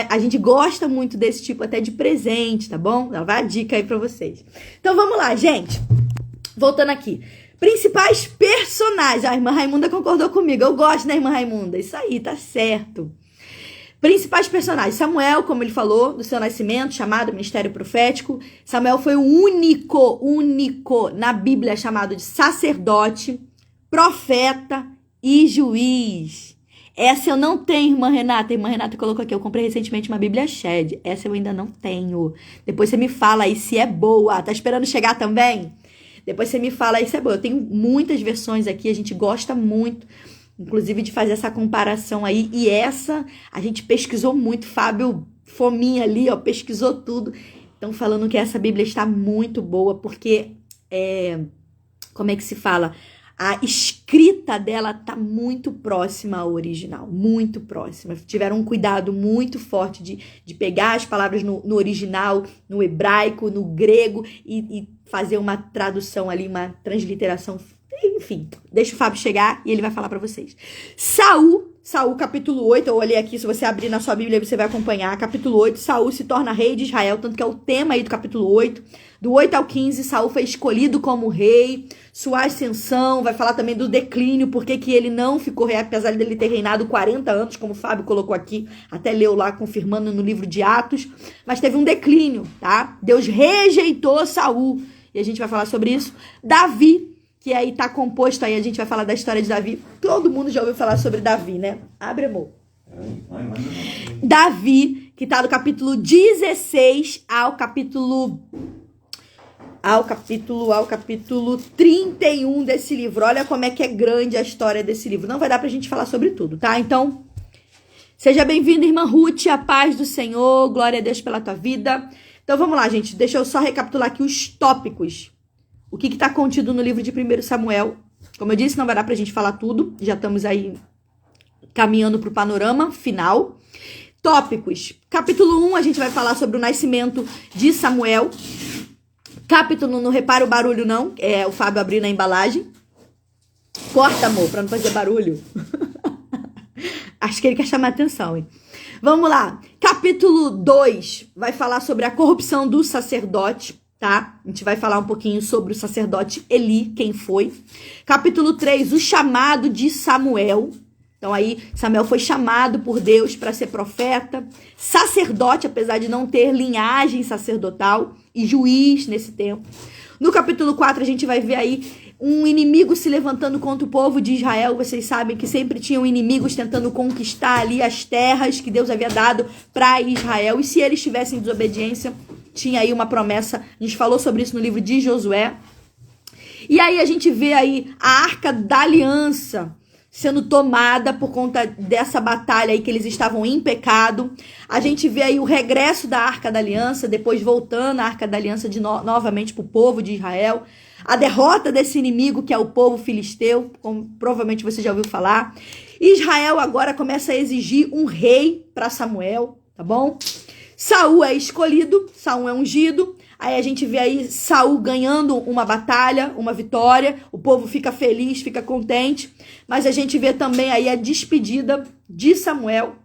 a gente gosta muito desse tipo até de presente, tá bom? Vai a dica aí para vocês. Então vamos lá, gente, voltando aqui. Principais personagens. A irmã Raimunda concordou comigo. Eu gosto da irmã Raimunda. Isso aí, tá certo. Principais personagens. Samuel, como ele falou, do seu nascimento, chamado ministério profético. Samuel foi o único na Bíblia chamado de sacerdote, profeta e juiz. Essa eu não tenho, irmã Renata. A irmã Renata colocou aqui. Eu comprei recentemente uma Bíblia Shed. Essa eu ainda não tenho. Depois você me fala aí se é boa. Tá esperando chegar também? Depois você me fala aí se é boa. Eu tenho muitas versões aqui, a gente gosta muito, inclusive, de fazer essa comparação aí. E essa, a gente pesquisou muito. Fábio Fominha ali, ó, pesquisou tudo. Então, falando que essa Bíblia está muito boa, porque, como é que se fala? A escrita dela tá muito próxima ao original, muito próxima. Tiveram um cuidado muito forte de pegar as palavras no original, no hebraico, no grego e fazer uma tradução ali, uma transliteração. Enfim, deixa o Fábio chegar e ele vai falar para vocês. Saul, capítulo 8, eu olhei aqui, se você abrir na sua Bíblia, você vai acompanhar. Capítulo 8, Saul se torna rei de Israel, tanto que é o tema aí do capítulo 8. Do 8 ao 15, Saul foi escolhido como rei, sua ascensão, vai falar também do declínio, porque que ele não ficou rei, apesar dele ter reinado 40 anos, como o Fábio colocou aqui, até leu lá, confirmando no livro de Atos, mas teve um declínio, tá? Deus rejeitou Saul, e a gente vai falar sobre isso. Davi, que aí tá composto aí, a gente vai falar da história de Davi. Todo mundo já ouviu falar sobre Davi, né? Abre, amor. Davi, que tá do capítulo 16 ao capítulo 31 desse livro. Olha como é que é grande a história desse livro. Não vai dar pra gente falar sobre tudo, tá? Então, seja bem-vinda, irmã Ruth, a paz do Senhor, glória a Deus pela tua vida. Então, vamos lá, gente. Deixa eu só recapitular aqui os tópicos. O que está contido no livro de 1 Samuel. Como eu disse, não vai dar pra gente falar tudo. Já estamos aí caminhando pro panorama final. Tópicos. Capítulo 1, a gente vai falar sobre o nascimento de Samuel. Capítulo, não repara o barulho não, é o Fábio abrindo a embalagem. Corta, amor, pra não fazer barulho. Acho que ele quer chamar atenção, hein? Vamos lá. Capítulo 2 vai falar sobre a corrupção do sacerdote, tá? A gente vai falar um pouquinho sobre o sacerdote Eli, quem foi. Capítulo 3, o chamado de Samuel. Então aí, Samuel foi chamado por Deus para ser profeta, sacerdote, apesar de não ter linhagem sacerdotal, e juiz nesse tempo. No capítulo 4, a gente vai ver aí um inimigo se levantando contra o povo de Israel. Vocês sabem que sempre tinham inimigos tentando conquistar ali as terras que Deus havia dado para Israel. E se eles tivessem desobediência, tinha aí uma promessa. A gente falou sobre isso no livro de Josué. E aí a gente vê aí a Arca da Aliança sendo tomada por conta dessa batalha aí que eles estavam em pecado. A gente vê aí o regresso da Arca da Aliança, depois voltando a Arca da Aliança novamente para o povo de Israel. A derrota desse inimigo que é o povo filisteu, como provavelmente você já ouviu falar. Israel agora começa a exigir um rei para Samuel, tá bom? Saul é escolhido, Saul é ungido. Aí a gente vê aí Saul ganhando uma batalha, uma vitória. O povo fica feliz, fica contente. Mas a gente vê também aí a despedida de Samuel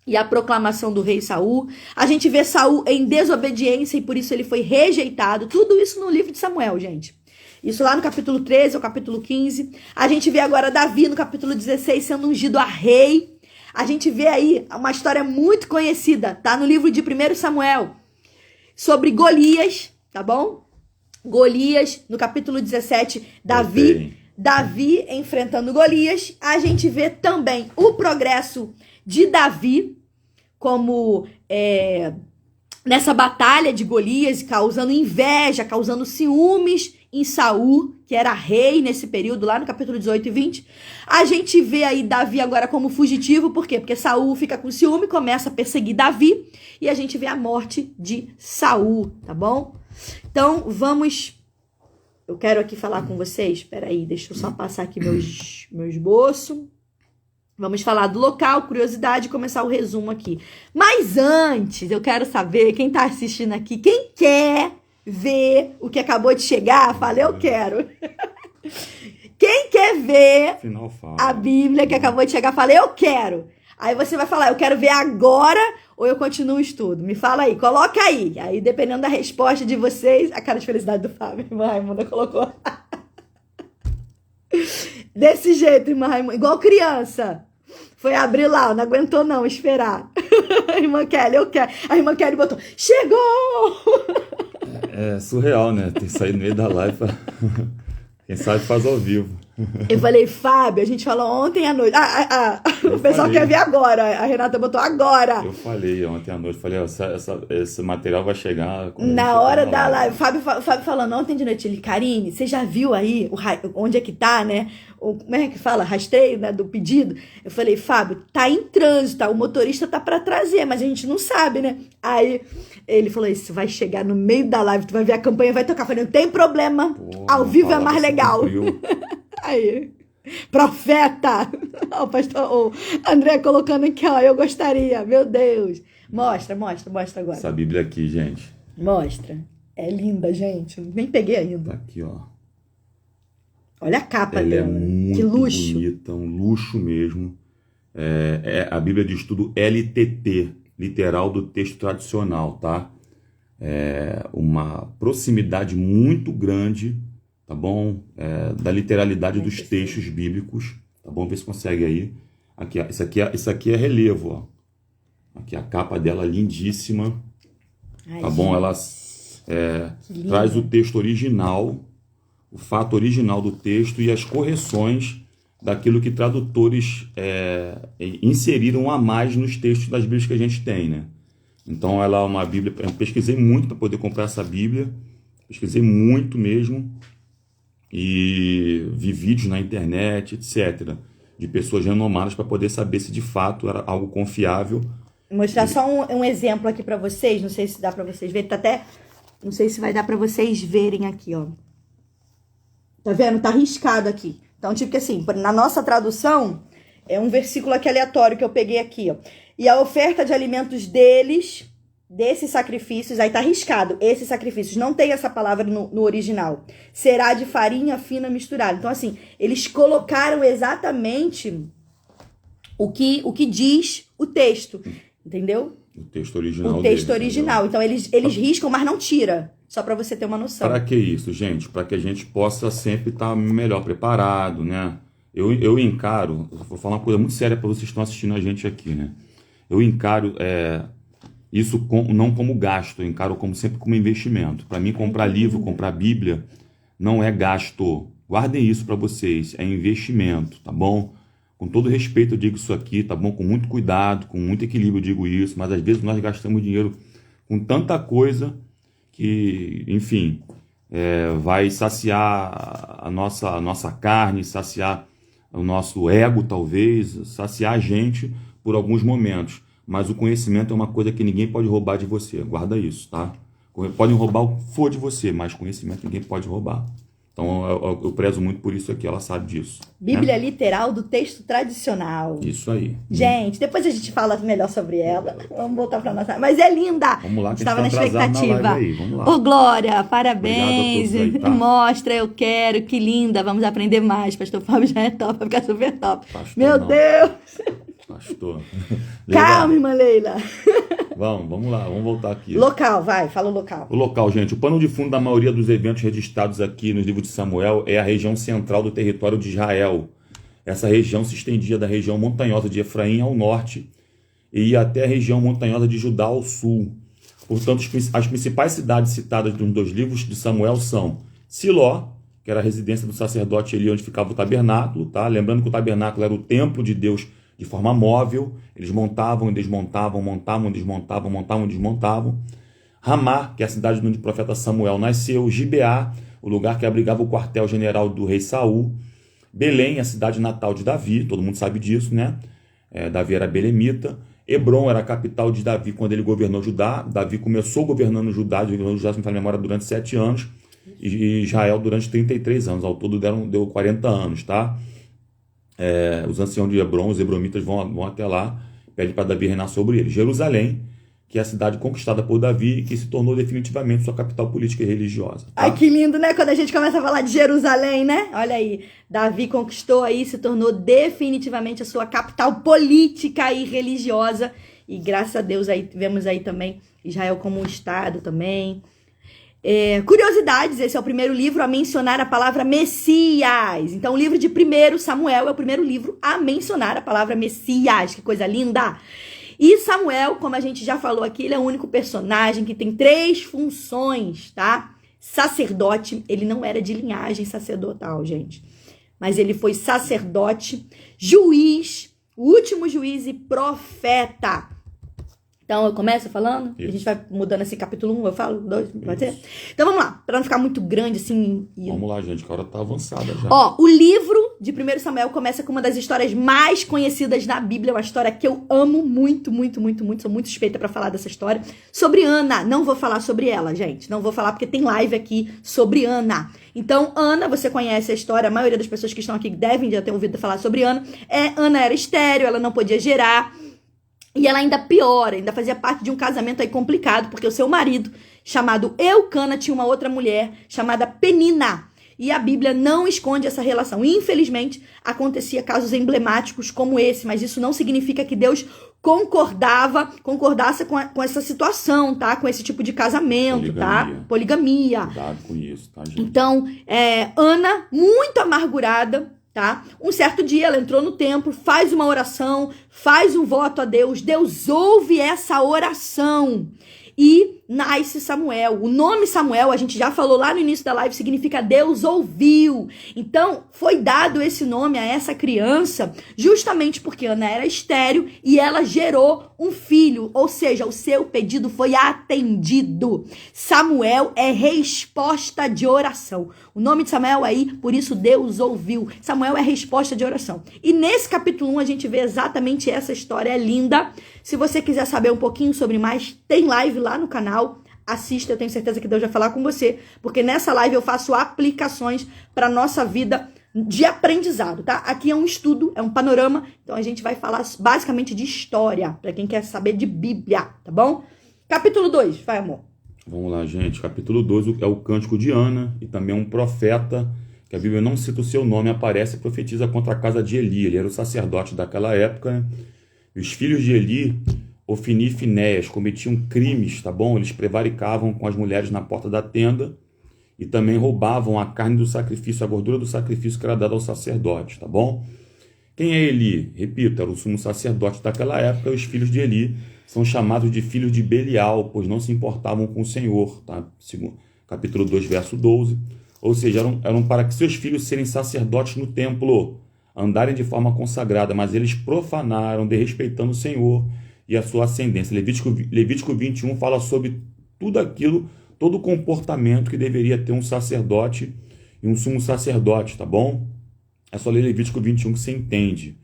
e a proclamação do rei Saul. A gente vê Saul em desobediência e por isso ele foi rejeitado. Tudo isso no livro de Samuel, gente. Isso lá no capítulo 13 ao capítulo 15. A gente vê agora Davi no capítulo 16 sendo ungido a rei. A gente vê aí uma história muito conhecida, tá no livro de 1 Samuel, sobre Golias, tá bom? Golias, no capítulo 17, Davi Davi enfrentando Golias. A gente vê também o progresso de Davi como nessa batalha de Golias, causando inveja, causando ciúmes em Saul, que era rei nesse período, lá no capítulo 18 e 20. A gente vê aí Davi agora como fugitivo, por quê? Porque Saul fica com ciúme, começa a perseguir Davi, e a gente vê a morte de Saul, tá bom? Então, vamos... Eu quero aqui falar com vocês, espera aí, deixa eu só passar aqui meu esboço. Vamos falar do local, curiosidade, e começar o resumo aqui. Mas antes, eu quero saber, quem tá assistindo aqui, quem quer ver o que acabou de chegar, fala, eu quero. Quem quer ver a Bíblia que acabou de chegar, fala, eu quero. Aí você vai falar, eu quero ver agora ou eu continuo o estudo? Me fala aí, coloca aí. Aí, dependendo da resposta de vocês, a cara de felicidade do Fábio, irmã Raimunda colocou. Desse jeito, irmã Raimunda, igual criança. Foi abrir lá, não aguentou não esperar. A irmã Kelly, eu quero. A irmã Kelly botou, chegou! É surreal, né? Tem que sair no meio da live. Quem sabe faz ao vivo. Eu falei, Fábio, a gente falou ontem à noite. O pessoal quer ver agora. A Renata botou agora. Eu falei ontem à noite. Falei, esse material vai chegar... Na hora da live. Fábio falando ontem de noite. Ele, Karine, você já viu aí onde é que tá, né? Como é que fala? Rastreio, né? Do pedido. Eu falei, Fábio, tá em trânsito. O motorista tá pra trazer, mas a gente não sabe, né? Aí ele falou, isso vai chegar no meio da live. Tu vai ver a campanha, vai tocar. Eu falei, não tem problema. Ao vivo é mais legal. Aí, profeta! O pastor André colocando aqui, ó, eu gostaria, meu Deus. Mostra agora. Essa Bíblia aqui, gente. Mostra. É linda, gente. Nem peguei ainda. Tá aqui, ó. Olha a capa dela. Ela é muito que luxo. Bonita, um luxo mesmo. É a Bíblia de Estudo LTT, literal do texto tradicional, tá? É uma proximidade muito grande, tá bom? Da literalidade dos textos bíblicos, tá bom? Vê se consegue aí. Aqui, ó. Isso aqui é relevo, ó. Aqui a capa dela lindíssima. Ai, tá bom? Ela traz o texto original, o fato original do texto e as correções daquilo que tradutores inseriram a mais nos textos das Bíblias que a gente tem, né? Então ela é uma Bíblia... Eu pesquisei muito para poder comprar essa Bíblia. Pesquisei muito mesmo. E vi vídeos na internet, etc., de pessoas renomadas para poder saber se de fato era algo confiável. Vou mostrar só um exemplo aqui para vocês, não sei se dá para vocês verem, não sei se vai dar para vocês verem aqui, ó. Tá vendo? Tá riscado aqui. Então, tipo que assim, na nossa tradução, é um versículo aqui aleatório que eu peguei aqui, ó. E a oferta de alimentos desses sacrifícios, aí tá riscado, esses sacrifícios, não tem essa palavra no original, será de farinha fina misturada. Então, assim, eles colocaram exatamente o que diz o texto, entendeu? O texto original. O texto original. Então, eles riscam, mas não tira, só para você ter uma noção. Para que isso, gente? Para que a gente possa sempre estar melhor preparado, né? Eu encaro, vou falar uma coisa muito séria para vocês que estão assistindo a gente aqui, né? Eu encaro... isso não como gasto, eu encaro sempre como investimento. Para mim, comprar livro, comprar Bíblia, não é gasto. Guardem isso para vocês, é investimento, tá bom? Com todo respeito eu digo isso aqui, tá bom? Com muito cuidado, com muito equilíbrio eu digo isso, mas às vezes nós gastamos dinheiro com tanta coisa que, enfim, vai saciar a nossa carne, saciar o nosso ego, talvez, saciar a gente por alguns momentos. Mas o conhecimento é uma coisa que ninguém pode roubar de você. Guarda isso, tá? Podem roubar o que for de você, mas conhecimento ninguém pode roubar. Então eu prezo muito por isso aqui, ela sabe disso. Bíblia literal do texto tradicional. Isso aí. Gente, depois a gente fala melhor sobre ela. Vamos voltar para nossa... Mas é linda! Vamos lá, que estava na expectativa. Na aí. Vamos lá. Ô, Glória, parabéns. Obrigado a todos aí, tá? Mostra, eu quero, que linda. Vamos aprender mais. Pastor Fábio já é top, vai ficar super top. Pastor, Meu não. Deus! Pastor. Calma, irmã Leila. Vamos lá, vamos voltar aqui. Local, vai, fala o local. O local, gente. O pano de fundo da maioria dos eventos registrados aqui no livro de Samuel é a região central do território de Israel. Essa região se estendia da região montanhosa de Efraim ao norte e ia até a região montanhosa de Judá ao sul. Portanto, as principais cidades citadas nos dois livros de Samuel são Siló, que era a residência do sacerdote Eli, onde ficava o tabernáculo, tá? Lembrando que o tabernáculo era o templo de Deus de forma móvel, eles montavam e desmontavam, montavam e desmontavam, montavam e desmontavam. Ramá, que é a cidade onde o profeta Samuel nasceu. Gibeá, o lugar que abrigava o quartel-general do rei Saul. Belém, a cidade natal de Davi, todo mundo sabe disso, né? Davi era belemita. Hebron era a capital de Davi quando ele governou Judá. Davi começou governando Judá, se não me falha a memória, durante 7 anos, e Israel durante 33 anos. Ao todo deu 40 anos, tá? Os anciãos de Hebron, os hebromitas, vão até lá, pedem para Davi reinar sobre eles. Jerusalém, que é a cidade conquistada por Davi e que se tornou definitivamente sua capital política e religiosa. Tá? Ai, que lindo, né? Quando a gente começa a falar de Jerusalém, né? Olha aí, Davi conquistou aí, se tornou definitivamente a sua capital política e religiosa. E graças a Deus aí vemos aí também Israel como um estado também. Curiosidades, esse é o primeiro livro a mencionar a palavra Messias. Então o livro de 1 Samuel é o primeiro livro a mencionar a palavra Messias. Que coisa linda! E Samuel, como a gente já falou aqui, ele é o único personagem que tem 3 funções, tá? Sacerdote, ele não era de linhagem sacerdotal, gente. Mas ele foi sacerdote, juiz, o último juiz e profeta. Então, eu começo falando, a gente vai mudando assim, capítulo 1, eu falo, 2, pode ser? Então, vamos lá, para não ficar muito grande assim. Vamos lá, gente, que a hora tá avançada já. Ó, o livro de 1 Samuel começa com uma das histórias mais conhecidas na Bíblia, uma história que eu amo muito, muito, muito, muito, sou muito suspeita para falar dessa história, sobre Ana. Não vou falar sobre ela, gente, não vou falar porque tem live aqui sobre Ana. Então, Ana, você conhece a história, a maioria das pessoas que estão aqui devem já ter ouvido falar sobre Ana. Ana era estéril, ela não podia gerar. E ela ainda piora, ainda fazia parte de um casamento aí complicado, porque o seu marido, chamado Eucana, tinha uma outra mulher chamada Penina. E a Bíblia não esconde essa relação. Infelizmente, acontecia casos emblemáticos como esse, mas isso não significa que Deus concordasse com essa situação, tá? Com esse tipo de casamento, tá? Poligamia. Cuidado com isso, tá, gente? Então, Ana, muito amargurada, tá? Um certo dia ela entrou no templo, faz uma oração, faz um voto a Deus. Deus ouve essa oração e nasce Samuel. O nome Samuel, a gente já falou lá no início da live, significa Deus ouviu. Então, foi dado esse nome a essa criança justamente porque Ana era estéril e ela gerou um filho, ou seja, o seu pedido foi atendido. Samuel é resposta de oração. O nome de Samuel aí, por isso Deus ouviu. Samuel é resposta de oração. E nesse capítulo 1 a gente vê exatamente essa história, é linda. Se você quiser saber um pouquinho sobre mais, tem live lá no canal. Assista, eu tenho certeza que Deus vai falar com você, porque nessa live eu faço aplicações para nossa vida de aprendizado, tá? Aqui é um estudo, é um panorama, então a gente vai falar basicamente de história, para quem quer saber de Bíblia, tá bom? Capítulo 2, vai, amor. Vamos lá, gente. Capítulo 2 é o Cântico de Ana, e também um profeta, que a Bíblia não cita o seu nome, aparece e profetiza contra a casa de Eli. Ele era o sacerdote daquela época, né? E os filhos de Eli, Ofni e Finéias, cometiam crimes, tá bom? Eles prevaricavam com as mulheres na porta da tenda e também roubavam a carne do sacrifício, a gordura do sacrifício que era dada ao sacerdote, tá bom? Quem é Eli? Repito, era o sumo sacerdote daquela época, e os filhos de Eli são chamados de filhos de Belial, pois não se importavam com o Senhor, tá? Capítulo 2, verso 12. Ou seja, eram para que seus filhos serem sacerdotes no templo, andarem de forma consagrada, mas eles profanaram, desrespeitando o Senhor e a sua ascendência. Levítico 21 fala sobre tudo aquilo, todo o comportamento que deveria ter um sacerdote e um sumo sacerdote, tá bom? É só ler Levítico 21 que você entende.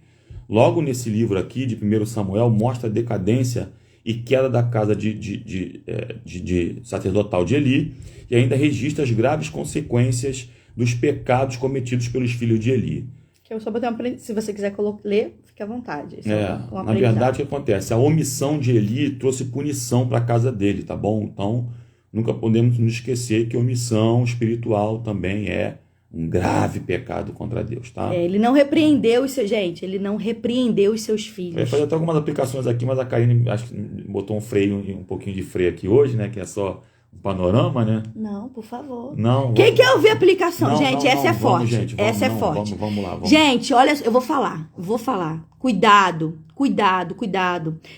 Logo nesse livro aqui, de 1 Samuel, mostra a decadência e queda da casa de sacerdotal de Eli, e ainda registra as graves consequências dos pecados cometidos pelos filhos de Eli. Que eu só botei se você quiser ler, fique à vontade. Na verdade, o que acontece? A omissão de Eli trouxe punição para a casa dele, tá bom? Então, nunca podemos nos esquecer que omissão espiritual também é um grave pecado contra Deus, tá? Ele não repreendeu os seus, gente, ele não repreendeu os seus filhos. Eu ia fazer até algumas aplicações aqui, mas a Karine acho que botou um pouquinho de freio aqui hoje, né? Que é só panorama, né? Não, por favor. Não. Quem quer ouvir a aplicação? Não, gente, não, essa é vamos, forte. gente, essa é não, forte. Vamos lá. Gente, olha, eu vou falar. Cuidado.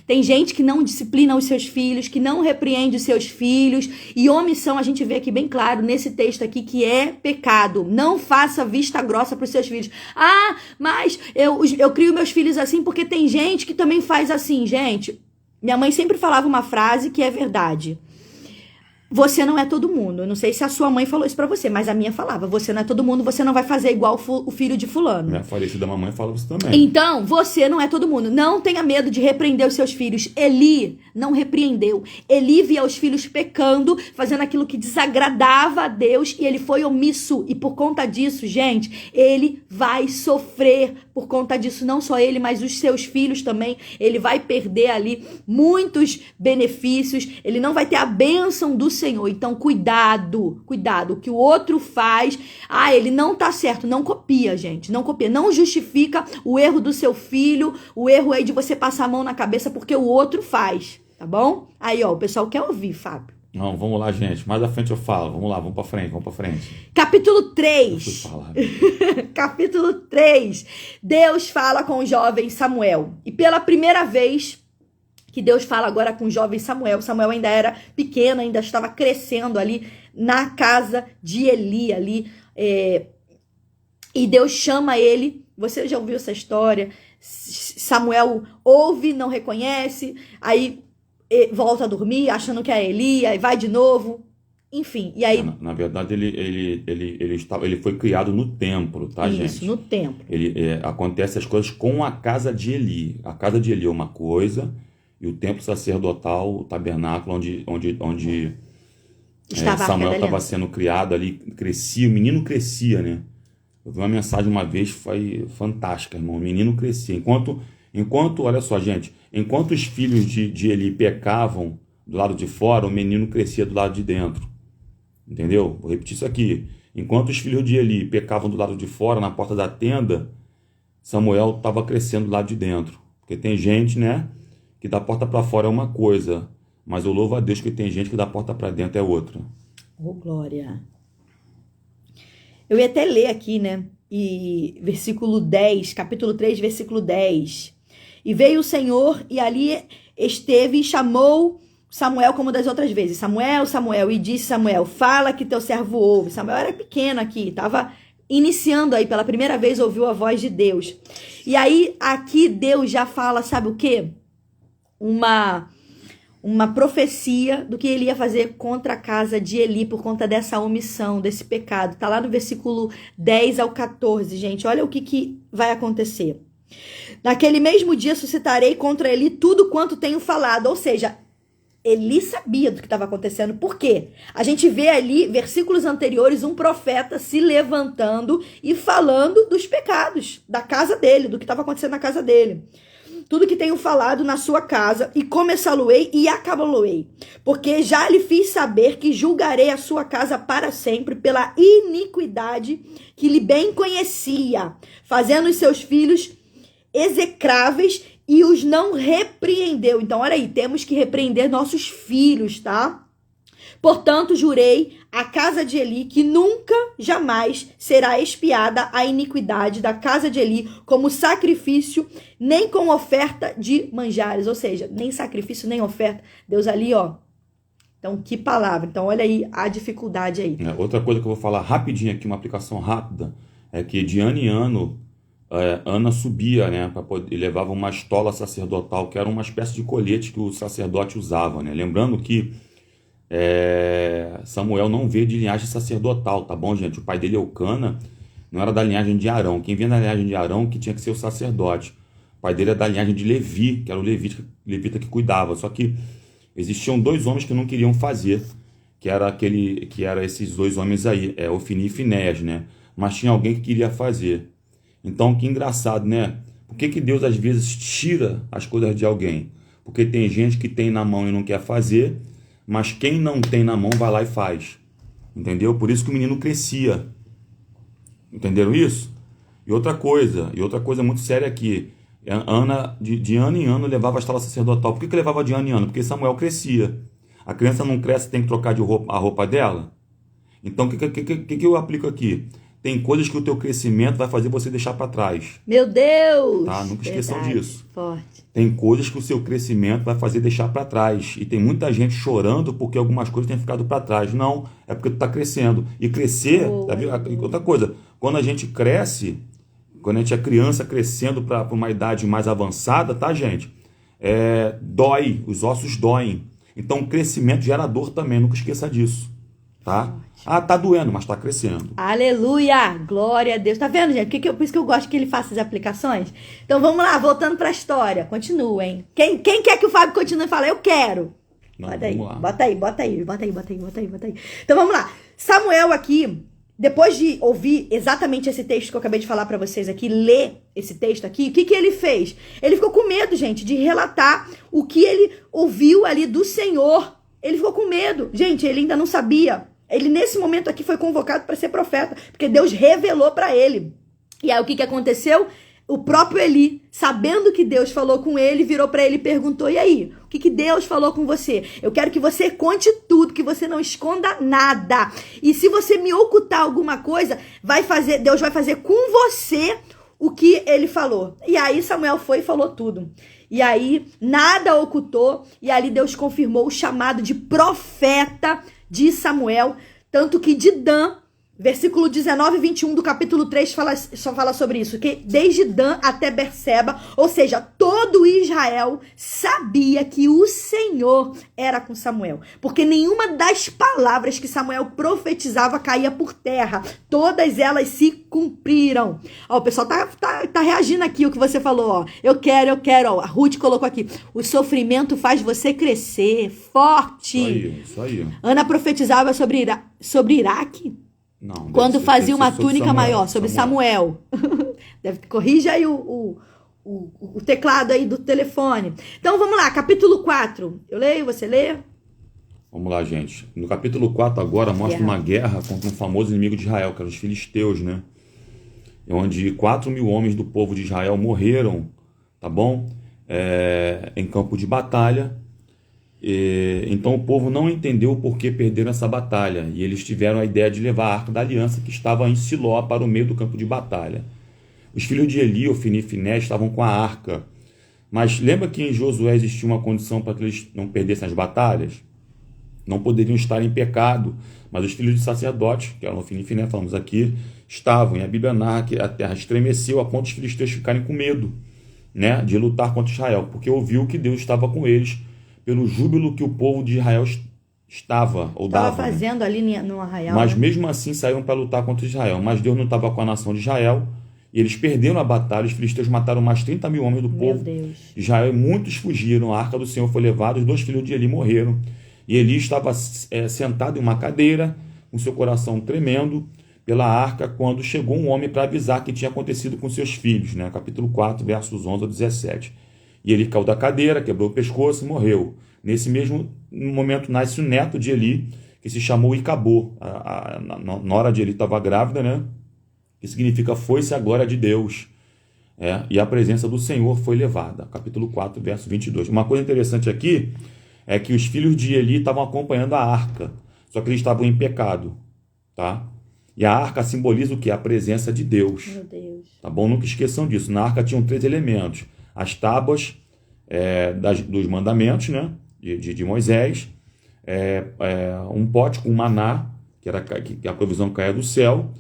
Tem gente que não disciplina os seus filhos, que não repreende os seus filhos. E omissão, a gente vê aqui bem claro nesse texto aqui que é pecado. Não faça vista grossa para os seus filhos. Ah, mas eu crio meus filhos assim porque tem gente que também faz assim. Gente, minha mãe sempre falava uma frase que é verdade. Você não é todo mundo. Eu não sei se a sua mãe falou isso pra você, mas a minha falava. Você não é todo mundo, você não vai fazer igual o filho de fulano. Minha falecida mamãe fala isso também. Então, você não é todo mundo. Não tenha medo de repreender os seus filhos. Eli não repreendeu. Eli via os filhos pecando, fazendo aquilo que desagradava a Deus, e ele foi omisso. E por conta disso, gente, ele vai sofrer por conta disso. Não só ele, mas os seus filhos também. Ele vai perder ali muitos benefícios. Ele não vai ter a bênção do Senhor. Então, cuidado. O que o outro faz, ele não tá certo. Não copia, gente. Não copia. Não justifica o erro do seu filho, o erro aí de você passar a mão na cabeça porque o outro faz, tá bom? Aí, ó, o pessoal quer ouvir, Fábio. Não, vamos lá, gente. Mais à frente eu falo. Vamos lá, vamos pra frente. Capítulo 3. Capítulo 3. Deus fala com o jovem Samuel. E pela primeira vez que Deus fala agora com o jovem Samuel. Samuel ainda era pequeno, ainda estava crescendo ali na casa de Eli ali. E Deus chama ele. Você já ouviu essa história? Samuel ouve, não reconhece, aí volta a dormir, achando que é Eli, aí vai de novo. Enfim, e aí... Na verdade, ele foi criado no templo, tá, gente? Isso, no templo. Acontece as coisas com a casa de Eli. A casa de Eli é uma coisa... E o templo sacerdotal, o tabernáculo, onde Samuel estava sendo criado ali, o menino crescia, né? Eu vi uma mensagem uma vez, foi fantástica, irmão. O menino crescia. Enquanto, olha só, gente, enquanto os filhos de Eli pecavam do lado de fora, o menino crescia do lado de dentro. Entendeu? Vou repetir isso aqui. Enquanto os filhos de Eli pecavam do lado de fora, na porta da tenda, Samuel estava crescendo do lado de dentro. Porque tem gente, né? Que da porta para fora é uma coisa, mas eu louvo a Deus que tem gente que da porta para dentro é outra. Oh, glória. Eu ia até ler aqui, né? E versículo 10, capítulo 3, versículo 10. E veio o Senhor e ali esteve e chamou Samuel como das outras vezes. Samuel, Samuel. E disse Samuel, fala que teu servo ouve. Samuel era pequeno aqui, estava iniciando aí, pela primeira vez ouviu a voz de Deus. E aí aqui Deus já fala, sabe o quê? Uma profecia do que ele ia fazer contra a casa de Eli por conta dessa omissão, desse pecado. Tá lá no versículo 10 ao 14, gente. Olha o que vai acontecer. Naquele mesmo dia suscitarei contra Eli tudo quanto tenho falado. Ou seja, Eli sabia do que estava acontecendo. Por quê? A gente vê ali, versículos anteriores, um profeta se levantando e falando dos pecados da casa dele, do que estava acontecendo na casa dele. Tudo que tenho falado na sua casa, e começá-lo-ei e acabá-lo-ei. Porque já lhe fiz saber que julgarei a sua casa para sempre pela iniquidade que lhe bem conhecia, fazendo os seus filhos execráveis e os não repreendeu. Então, olha aí, temos que repreender nossos filhos, tá? Portanto, jurei à casa de Eli que nunca, jamais será expiada a iniquidade da casa de Eli como sacrifício, nem com oferta de manjares. Ou seja, nem sacrifício, nem oferta. Deus ali, ó. Então, que palavra. Então, olha aí a dificuldade aí. Outra coisa que eu vou falar rapidinho aqui, uma aplicação rápida, é que de ano em ano, Ana subia, né, e levava uma estola sacerdotal, que era uma espécie de colete que o sacerdote usava, né? Lembrando que Samuel não veio de linhagem sacerdotal, tá bom, gente? O pai dele, Eucana, não era da linhagem de Arão. Quem vinha da linhagem de Arão que tinha que ser o sacerdote. O pai dele era da linhagem de Levi, que era o levita que cuidava. Só que existiam dois homens que não queriam fazer, que era esses dois homens aí, Ofni e Finéias, né? Mas tinha alguém que queria fazer. Então, que engraçado, né? Por que Deus às vezes tira as coisas de alguém? Porque tem gente que tem na mão e não quer fazer, mas quem não tem na mão vai lá e faz. Entendeu? Por isso que o menino crescia. Entenderam isso? E outra coisa muito séria aqui. Ana, de ano em ano, levava a estola sacerdotal. Por que levava de ano em ano? Porque Samuel crescia. A criança não cresce, tem que trocar a roupa dela? Então, o que eu aplico aqui? Tem coisas que o teu crescimento vai fazer você deixar para trás. Meu Deus! Tá? Nunca esqueçam disso. Forte. Tem coisas que o seu crescimento vai fazer deixar para trás. E tem muita gente chorando porque algumas coisas têm ficado para trás. Não, é porque tu está crescendo. E crescer, outra coisa, quando a gente cresce, quando a gente é criança crescendo para uma idade mais avançada, tá, gente? Dói, os ossos doem. Então, o crescimento gera dor também, nunca esqueça disso. Tá? Tá doendo, mas tá crescendo. Aleluia! Glória a Deus. Tá vendo, gente? Por isso que eu gosto que ele faça as aplicações. Então vamos lá, voltando pra história. Continua, hein? Quem quer que o Fábio continue falando? Eu quero. Não, bota aí, vamos lá. bota aí. Então vamos lá. Samuel aqui, depois de ouvir exatamente esse texto que eu acabei de falar pra vocês aqui, ler esse texto aqui, o que ele fez? Ele ficou com medo, gente, de relatar o que ele ouviu ali do Senhor. Ele ficou com medo. Gente, ele ainda não sabia. Ele, nesse momento aqui, foi convocado para ser profeta, porque Deus revelou para ele. E aí, o que aconteceu? O próprio Eli, sabendo que Deus falou com ele, virou para ele e perguntou, e aí, o que Deus falou com você? Eu quero que você conte tudo, que você não esconda nada. E se você me ocultar alguma coisa, Deus vai fazer com você o que ele falou. E aí, Samuel foi e falou tudo. E aí, nada ocultou, e ali Deus confirmou o chamado de profeta de Samuel, tanto que de Dan, versículo 19 e 21 do capítulo 3 só fala sobre isso, que desde Dan até Berseba, ou seja, todo Israel sabia que o Senhor era com Samuel, porque nenhuma das palavras que Samuel profetizava caía por terra, todas elas se cumpriram. Ó, o pessoal tá reagindo aqui o que você falou, ó. Eu quero, ó. A Ruth colocou aqui, o sofrimento faz você crescer, forte. Isso aí. Ana profetizava sobre Iraque. Não, quando fazia uma túnica Samuel, maior, sobre Samuel. Corrija aí o teclado aí do telefone. Então vamos lá, capítulo 4. Eu leio, você lê? Vamos lá, gente. No capítulo 4 agora mostra uma guerra contra um famoso inimigo de Israel, que eram os filisteus, né? Onde 4.000 homens do povo de Israel morreram, tá bom? Em campo de batalha. Então o povo não entendeu o porquê perderam essa batalha, e eles tiveram a ideia de levar a Arca da Aliança, que estava em Siló, para o meio do campo de batalha. Os filhos de Eli, Ofni e Finéias, estavam com a arca, mas lembra que em Josué existia uma condição para que eles não perdessem as batalhas? Não poderiam estar em pecado, mas os filhos de sacerdotes, que eram Ofni e Finéias, falamos aqui, estavam, e a Bíblia narra que a terra estremeceu a ponto de os filisteus ficarem com medo, né, de lutar contra Israel, porque ouviu que Deus estava com eles, pelo júbilo que o povo de Israel estava fazendo, né, ali no arraial. Mas mesmo assim saíram para lutar contra Israel. Mas Deus não estava com a nação de Israel, e eles perderam a batalha. Os filisteus mataram mais 30.000 homens do povo de Israel, e muitos fugiram. A arca do Senhor foi levada, os 2 filhos de Eli morreram. E Eli estava sentado em uma cadeira, com seu coração tremendo pela arca, quando chegou um homem para avisar o que tinha acontecido com seus filhos, né? Capítulo 4, versos 11 a 17. E ele caiu da cadeira, quebrou o pescoço e morreu. Nesse mesmo momento nasce o neto de Eli, que se chamou Icabô. Na hora de Eli estava grávida, né? Que significa foi-se a glória de Deus. E a presença do Senhor foi levada. Capítulo 4, verso 22. Uma coisa interessante aqui é que os filhos de Eli estavam acompanhando a arca, só que eles estavam em pecado, tá? E a arca simboliza o quê? A presença de Deus. Meu Deus. Tá bom? Nunca esqueçam disso. Na arca tinham 3 elementos. As tábuas dos mandamentos, né, de Moisés, um pote com maná, que a provisão caía do céu,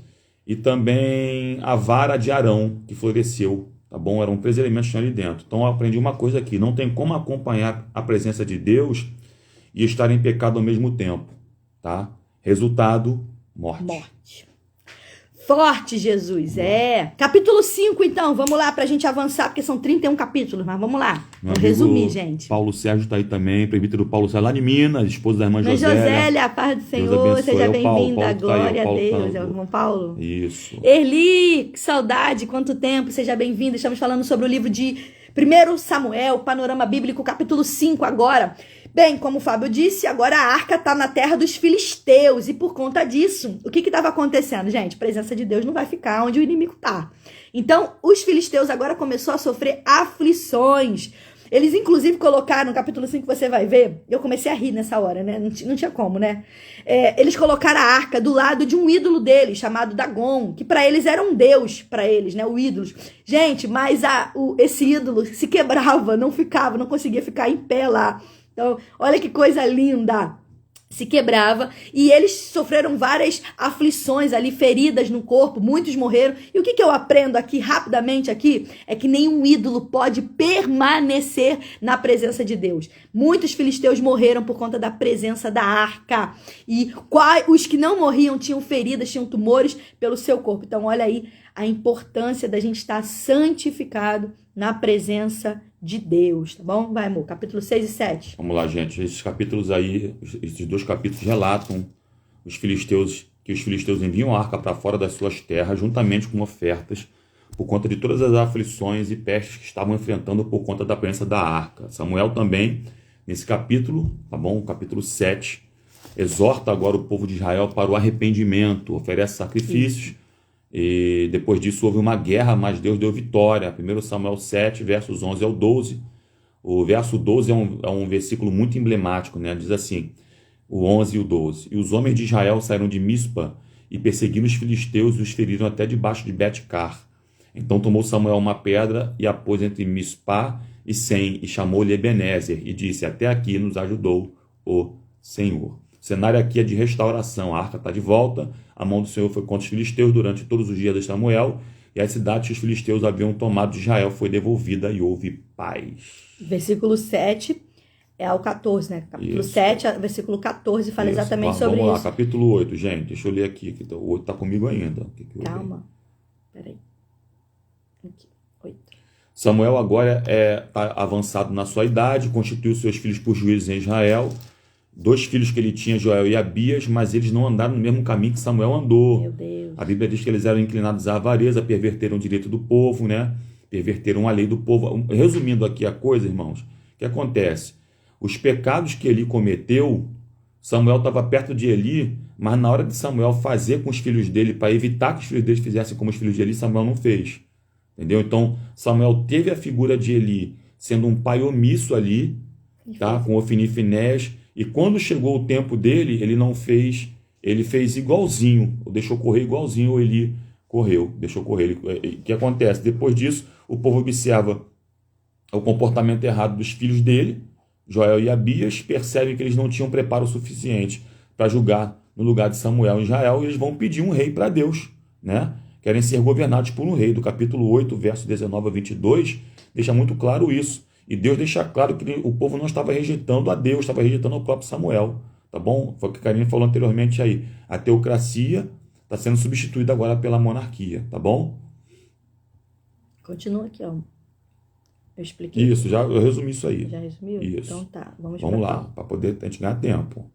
e também a vara de Arão, que floresceu, tá bom? Eram 3 elementos que tinham ali dentro. Então eu aprendi uma coisa aqui, não tem como acompanhar a presença de Deus e estar em pecado ao mesmo tempo, tá? Resultado, morte. Forte, Jesus, Capítulo 5, então, vamos lá pra gente avançar, porque são 31 capítulos, mas vamos lá. Vou resumir, gente. Paulo Sérgio tá aí também, presbítero Paulo Sérgio, lá de Minas, esposa da irmã Josélia. Josélia, a paz do Senhor, seja bem-vinda, glória a Deus, é o irmão Paulo. Isso. Erli, que saudade, quanto tempo, seja bem-vindo. Estamos falando sobre o livro de 1 Samuel, Panorama Bíblico, capítulo 5 agora. Bem, como o Fábio disse, agora a arca está na terra dos filisteus, e por conta disso, o que estava acontecendo, gente? A presença de Deus não vai ficar onde o inimigo está. Então, os filisteus agora começaram a sofrer aflições. Eles, inclusive, colocaram, no capítulo 5, você vai ver, eu comecei a rir nessa hora, né? Não tinha como, né? Eles colocaram a arca do lado de um ídolo deles, chamado Dagon, que para eles era um deus, para eles, né? O ídolo. Gente, mas esse ídolo se quebrava, não conseguia ficar em pé lá. Então, olha que coisa linda. Se quebrava, e eles sofreram várias aflições ali, feridas no corpo, muitos morreram. E o que eu aprendo aqui, rapidamente aqui, é que nenhum ídolo pode permanecer na presença de Deus. Muitos filisteus morreram por conta da presença da arca, e os que não morriam tinham feridas, tinham tumores pelo seu corpo. Então olha aí a importância da gente estar santificado na presença de Deus, tá bom? Vai, amor, capítulo 6 e 7. Vamos lá, gente. Esses capítulos aí, esses 2 capítulos relatam que os filisteus enviam a arca para fora das suas terras, juntamente com ofertas, por conta de todas as aflições e pestes que estavam enfrentando por conta da presença da arca. Samuel também, nesse capítulo, tá bom? Capítulo 7, exorta agora o povo de Israel para o arrependimento, oferece sacrifícios. E depois disso houve uma guerra, mas Deus deu vitória. 1 Samuel 7, versos 11 ao 12. O verso 12 é um versículo muito emblemático, né? Diz assim, o 11 e o 12. E os homens de Israel saíram de Mispa e perseguiram os filisteus e os feriram até debaixo de Bet-car. Então tomou Samuel uma pedra e a pôs entre Mispá e Sem, e chamou-lhe Ebenezer, e disse, até aqui nos ajudou o Senhor. O cenário aqui é de restauração, a arca está de volta, a mão do Senhor foi contra os filisteus durante todos os dias de Samuel, e a cidade que os filisteus haviam tomado de Israel foi devolvida e houve paz. Versículo 7 ao 14, né? Capítulo 7, versículo 14, fala exatamente sobre isso. Vamos lá, capítulo 8, gente, deixa eu ler aqui, que o 8 está comigo ainda. Calma, peraí. Aqui, 8. Samuel agora está avançado na sua idade, constituiu seus filhos por juízes em Israel. 2 filhos que ele tinha, Joel e Abias, mas eles não andaram no mesmo caminho que Samuel andou. Meu Deus. A Bíblia diz que eles eram inclinados à avareza, perverteram o direito do povo, né? Perverteram a lei do povo. Resumindo aqui a coisa, irmãos, o que acontece? Os pecados que Eli cometeu, Samuel estava perto de Eli, mas na hora de Samuel fazer com os filhos dele, para evitar que os filhos dele fizessem como os filhos de Eli, Samuel não fez. Entendeu? Então, Samuel teve a figura de Eli sendo um pai omisso ali, tá? Com Ofni e Finés. E quando chegou o tempo dele, ele não fez, ele fez igualzinho, deixou correr igualzinho, Eli correu, deixou correr. O que acontece? Depois disso, o povo observa o comportamento errado dos filhos dele, Joel e Abias, percebem que eles não tinham preparo suficiente para julgar no lugar de Samuel em Israel, e eles vão pedir um rei para Deus, né? Querem ser governados por um rei. Do capítulo 8, verso 19 a 22, deixa muito claro isso. E Deus deixa claro que o povo não estava rejeitando a Deus, estava rejeitando o próprio Samuel, tá bom? Foi o que a Karine falou anteriormente aí. A teocracia está sendo substituída agora pela monarquia, tá bom? Continua aqui, ó. Eu expliquei. Isso, eu resumi isso aí. Já resumiu? Isso. Então tá, vamos lá, para poder a gente ganhar tempo.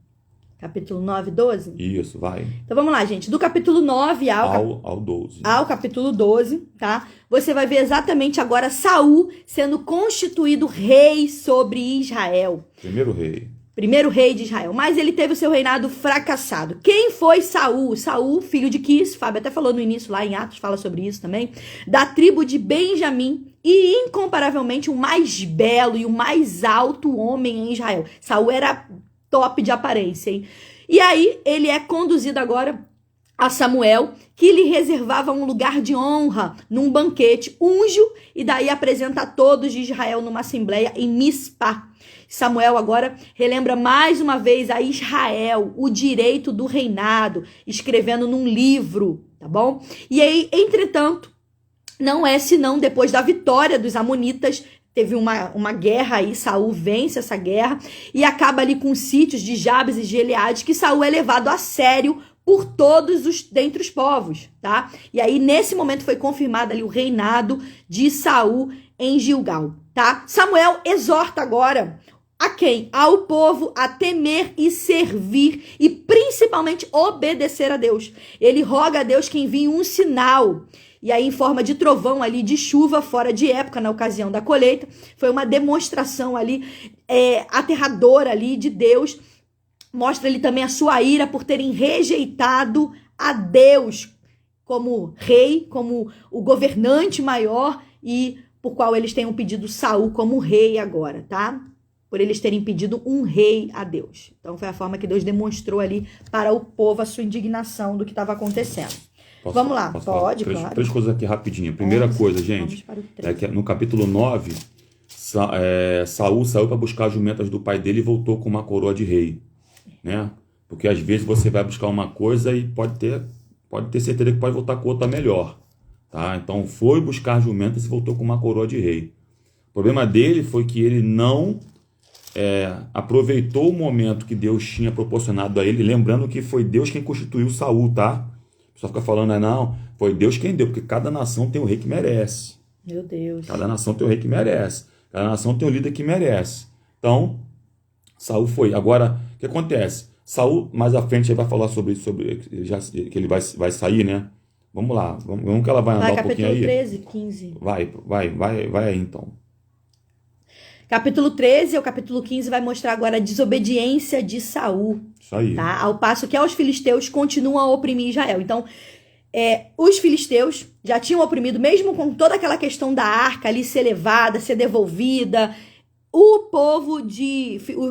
Capítulo 9, 12? Isso, vai. Então vamos lá, gente. Do capítulo 9 ao 12. Ao capítulo 12, tá? Você vai ver exatamente agora Saul sendo constituído rei sobre Israel. Primeiro rei de Israel. Mas ele teve o seu reinado fracassado. Quem foi Saul? Saul, filho de Quis, Fábio até falou no início lá em Atos, fala sobre isso também. Da tribo de Benjamim e incomparavelmente o mais belo e o mais alto homem em Israel. Saul era top de aparência, hein? E aí ele é conduzido agora a Samuel, que lhe reservava um lugar de honra num banquete, unge-o e daí apresenta a todos de Israel numa assembleia em Mispá. Samuel agora relembra mais uma vez a Israel o direito do reinado, escrevendo num livro, tá bom? E aí, entretanto, não é senão depois da vitória dos amonitas. Teve uma guerra aí, Saul vence essa guerra e acaba ali com os sítios de Jabes e Gileade, que Saul é levado a sério por todos dentre os povos, tá? E aí, nesse momento, foi confirmado ali o reinado de Saul em Gilgal, tá? Samuel exorta agora a quem? Ao povo a temer e servir e principalmente obedecer a Deus. Ele roga a Deus que envie um sinal. E aí, em forma de trovão ali, de chuva, fora de época, na ocasião da colheita. Foi uma demonstração ali, aterradora ali de Deus. Mostra ele também a sua ira por terem rejeitado a Deus como rei, como o governante maior e por qual eles tenham pedido Saul como rei agora, tá? Por eles terem pedido um rei a Deus. Então foi a forma que Deus demonstrou ali para o povo a sua indignação do que estava acontecendo. Vamos lá, pode, claro. Três coisas aqui rapidinho. Primeira coisa, gente, é que no capítulo 9, Saul saiu para buscar as jumentas do pai dele e voltou com uma coroa de rei, né? Porque às vezes você vai buscar uma coisa e pode ter certeza que pode voltar com outra melhor, tá? Então foi buscar jumentas e voltou com uma coroa de rei. O problema dele foi que ele não aproveitou o momento que Deus tinha proporcionado a ele, lembrando que foi Deus quem constituiu Saul, tá? Só fica falando, não, foi Deus quem deu, porque cada nação tem o rei que merece. Meu Deus. Cada nação tem o rei que merece. Cada nação tem o líder que merece. Então, Saul foi. Agora, o que acontece? Saul, mais à frente, vai falar sobre que ele vai sair, né? Vamos lá, vamos que ela vai andar um pouquinho aí. Capítulo 13, 15. Vai aí, então. Capítulo 13 ou capítulo 15 vai mostrar agora a desobediência de Saul. Isso aí. Tá? Ao passo que aos filisteus continuam a oprimir Israel. Então, os filisteus já tinham oprimido, mesmo com toda aquela questão da arca ali ser levada, ser devolvida. O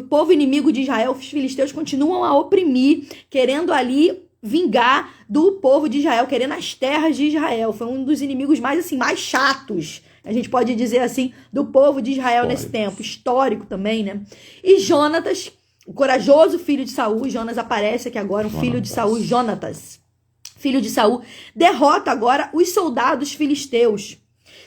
povo inimigo de Israel, os filisteus, continuam a oprimir, querendo ali vingar do povo de Israel, querendo as terras de Israel. Foi um dos inimigos mais chatos, a gente pode dizer assim, do povo de Israel nesse tempo, histórico também, né? E Jonatas, o corajoso filho de Saul, Jonas aparece aqui agora, filho de Saul, Jonatas, filho de Saul, derrota agora os soldados filisteus.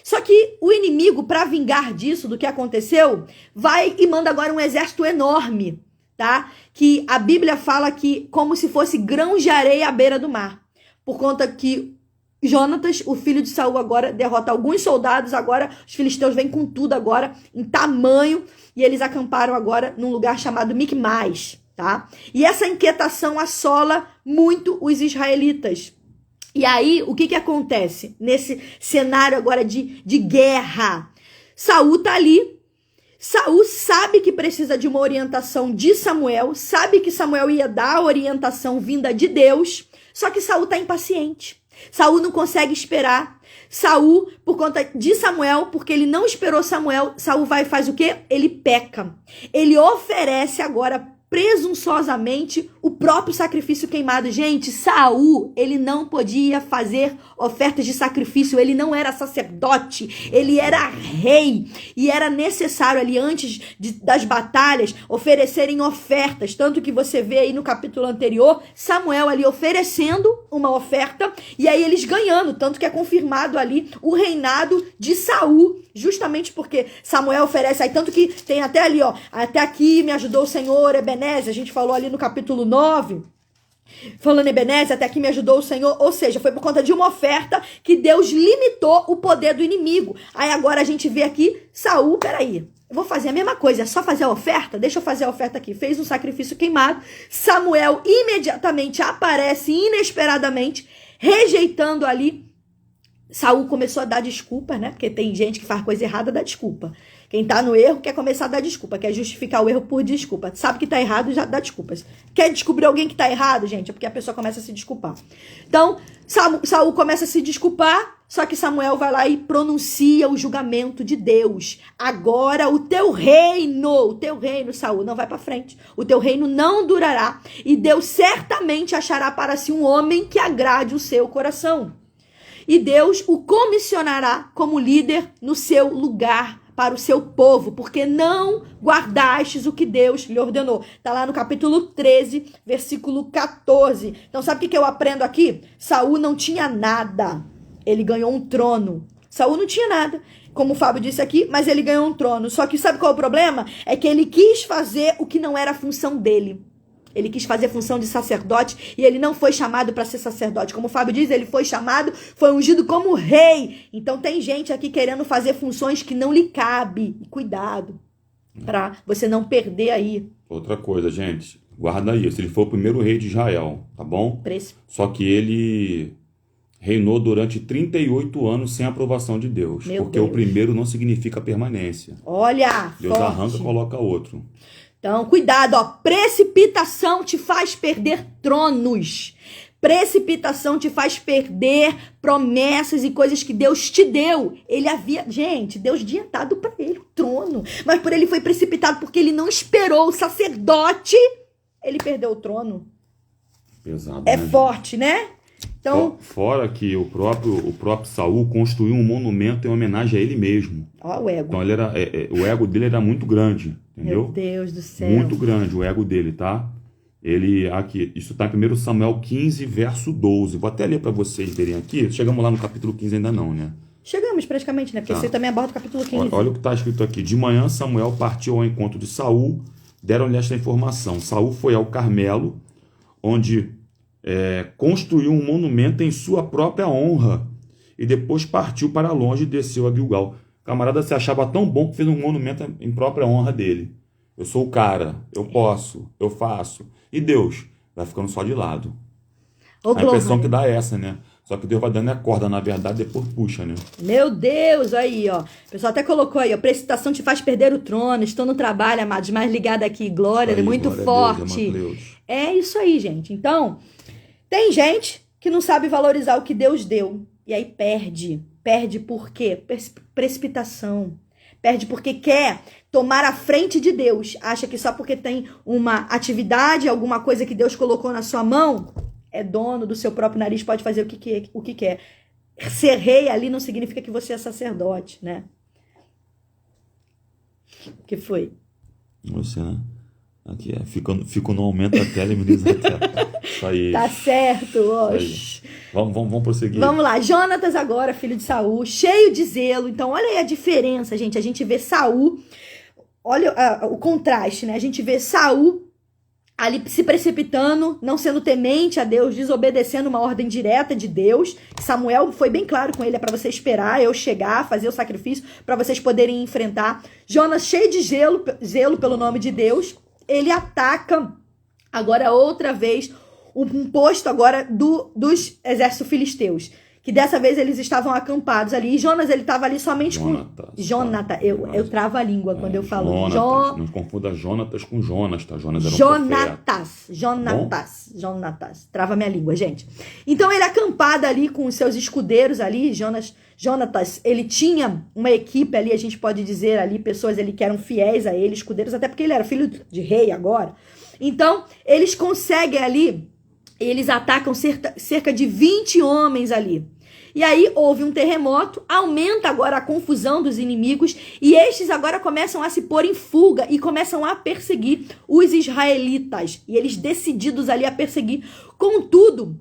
Só que o inimigo, para vingar disso, do que aconteceu, vai e manda agora um exército enorme, tá? Que a Bíblia fala que como se fosse grãos de areia à beira do mar. Por conta que Jonatas, o filho de Saul, agora derrota alguns soldados, agora os filisteus vêm com tudo agora, em tamanho, e eles acamparam agora num lugar chamado Micmais, tá? E essa inquietação assola muito os israelitas. E aí, o que acontece nesse cenário agora de guerra? Saul tá ali, Saul sabe que precisa de uma orientação de Samuel, sabe que Samuel ia dar a orientação vinda de Deus, só que Saul tá impaciente. Saul não consegue esperar. Saul, por conta de Samuel, porque ele não esperou Samuel, Saul vai e faz o quê? Ele peca. Ele oferece agora presunçosamente o próprio sacrifício queimado. Gente, Saul, ele não podia fazer ofertas de sacrifício, ele não era sacerdote, ele era rei, e era necessário ali, antes das batalhas, oferecerem ofertas, tanto que você vê aí no capítulo anterior, Samuel ali oferecendo uma oferta, e aí eles ganhando, tanto que é confirmado ali o reinado de Saul, justamente porque Samuel oferece aí, tanto que tem até ali, ó, até aqui me ajudou o Senhor, Ebenezer, a gente falou ali no capítulo 9, falando Ebenezer, até aqui me ajudou o Senhor, ou seja, foi por conta de uma oferta que Deus limitou o poder do inimigo. Aí agora a gente vê aqui, Saul, peraí, eu vou fazer a mesma coisa, é só fazer a oferta? Deixa eu fazer a oferta aqui. Fez um sacrifício queimado, Samuel imediatamente aparece inesperadamente, rejeitando ali. Saul começou a dar desculpas, né? Porque tem gente que faz coisa errada, dá desculpa. Quem tá no erro quer começar a dar desculpa, quer justificar o erro por desculpa. Sabe que tá errado, já dá desculpas. Quer descobrir alguém que tá errado, gente? É porque a pessoa começa a se desculpar. Então, Saul começa a se desculpar, só que Samuel vai lá e pronuncia o julgamento de Deus. Agora o teu reino, Saul, não vai para frente. O teu reino não durará. E Deus certamente achará para si um homem que agrade o seu coração. E Deus o comissionará como líder no seu lugar, para o seu povo, porque não guardastes o que Deus lhe ordenou. Está lá no capítulo 13, versículo 14. Então sabe o que eu aprendo aqui? Saul não tinha nada. Ele ganhou um trono. Saul não tinha nada, como o Fábio disse aqui, mas ele ganhou um trono. Só que sabe qual é o problema? É que ele quis fazer o que não era a função dele. Ele quis fazer função de sacerdote e ele não foi chamado para ser sacerdote. Como o Fábio diz, ele foi chamado, foi ungido como rei. Então tem gente aqui querendo fazer funções que não lhe cabe. Cuidado, para você não perder aí. Outra coisa, gente, guarda isso. Ele foi o primeiro rei de Israel, tá bom? Só que ele reinou durante 38 anos sem aprovação de Deus. Porque o primeiro não significa permanência. Olha, Deus forte. Arranca e coloca outro. Então, cuidado, ó, precipitação te faz perder tronos. Precipitação te faz perder promessas e coisas que Deus te deu. Gente, Deus tinha dado para ele o trono, mas por ele foi precipitado porque ele não esperou o sacerdote, ele perdeu o trono. Pesado, É né, forte, né? Então, fora que o próprio Saul construiu um monumento em homenagem a ele mesmo. Ó, o ego. Então o ego dele era muito grande, entendeu? Meu Deus do céu. Muito grande o ego dele, tá? Isso está em 1 Samuel 15, verso 12. Vou até ler para vocês verem aqui. Chegamos lá no capítulo 15 ainda não, né? Chegamos praticamente, né? Porque você também aborda o capítulo 15. Olha o que está escrito aqui. De manhã Samuel partiu ao encontro de Saul, deram-lhe esta informação. Saul foi ao Carmelo, onde construiu um monumento em sua própria honra, e depois partiu para longe e desceu a Gilgal. O camarada se achava tão bom que fez um monumento em própria honra dele. Eu sou o cara, eu posso, eu faço. E Deus vai ficando só de lado. A impressão que dá é essa, né? Só que Deus vai dando a corda, na verdade, depois puxa, né? Meu Deus, aí, ó. O pessoal até colocou aí, ó. Precipitação te faz perder o trono. Estou no trabalho, amados, mais ligado aqui. Glória, é muito forte. É isso aí, gente. Então, tem gente que não sabe valorizar o que Deus deu. E aí perde. Perde por quê? Precipitação. Perde porque quer tomar a frente de Deus. Acha que só porque tem uma atividade, alguma coisa que Deus colocou na sua mão, é dono do seu próprio nariz, pode fazer o que quer. Ser rei ali não significa que você é sacerdote, né? O que foi? Você, né? Aqui fico no aumento da tela e minimiza a tela. Isso aí. Tá certo, ó. Vamos prosseguir. Vamos lá. Jonatas agora, filho de Saul, cheio de zelo. Então, olha aí a diferença, gente. A gente vê Saul, olha o contraste, né? A gente vê Saul ali se precipitando, não sendo temente a Deus, desobedecendo uma ordem direta de Deus. Samuel foi bem claro com ele, é para você esperar eu chegar, fazer o sacrifício, para vocês poderem enfrentar. Jonas, cheio de zelo pelo nome de Deus, ele ataca agora outra vez um posto agora dos exércitos filisteus, que dessa vez eles estavam acampados ali, e Jonas, ele estava ali somente Jonatas, eu travo a língua quando eu falo. Não confunda Jonatas com Jonas, tá? Jonas era Jonatas, trava minha língua, gente. Então ele acampado ali com os seus escudeiros ali, Jonatas, ele tinha uma equipe ali, a gente pode dizer ali, pessoas ali que eram fiéis a ele, escudeiros, até porque ele era filho de rei agora. Então, eles conseguem ali, eles atacam cerca de 20 homens ali. E aí houve um terremoto, aumenta agora a confusão dos inimigos, e estes agora começam a se pôr em fuga e começam a perseguir os israelitas. E eles decididos ali a perseguir. Contudo,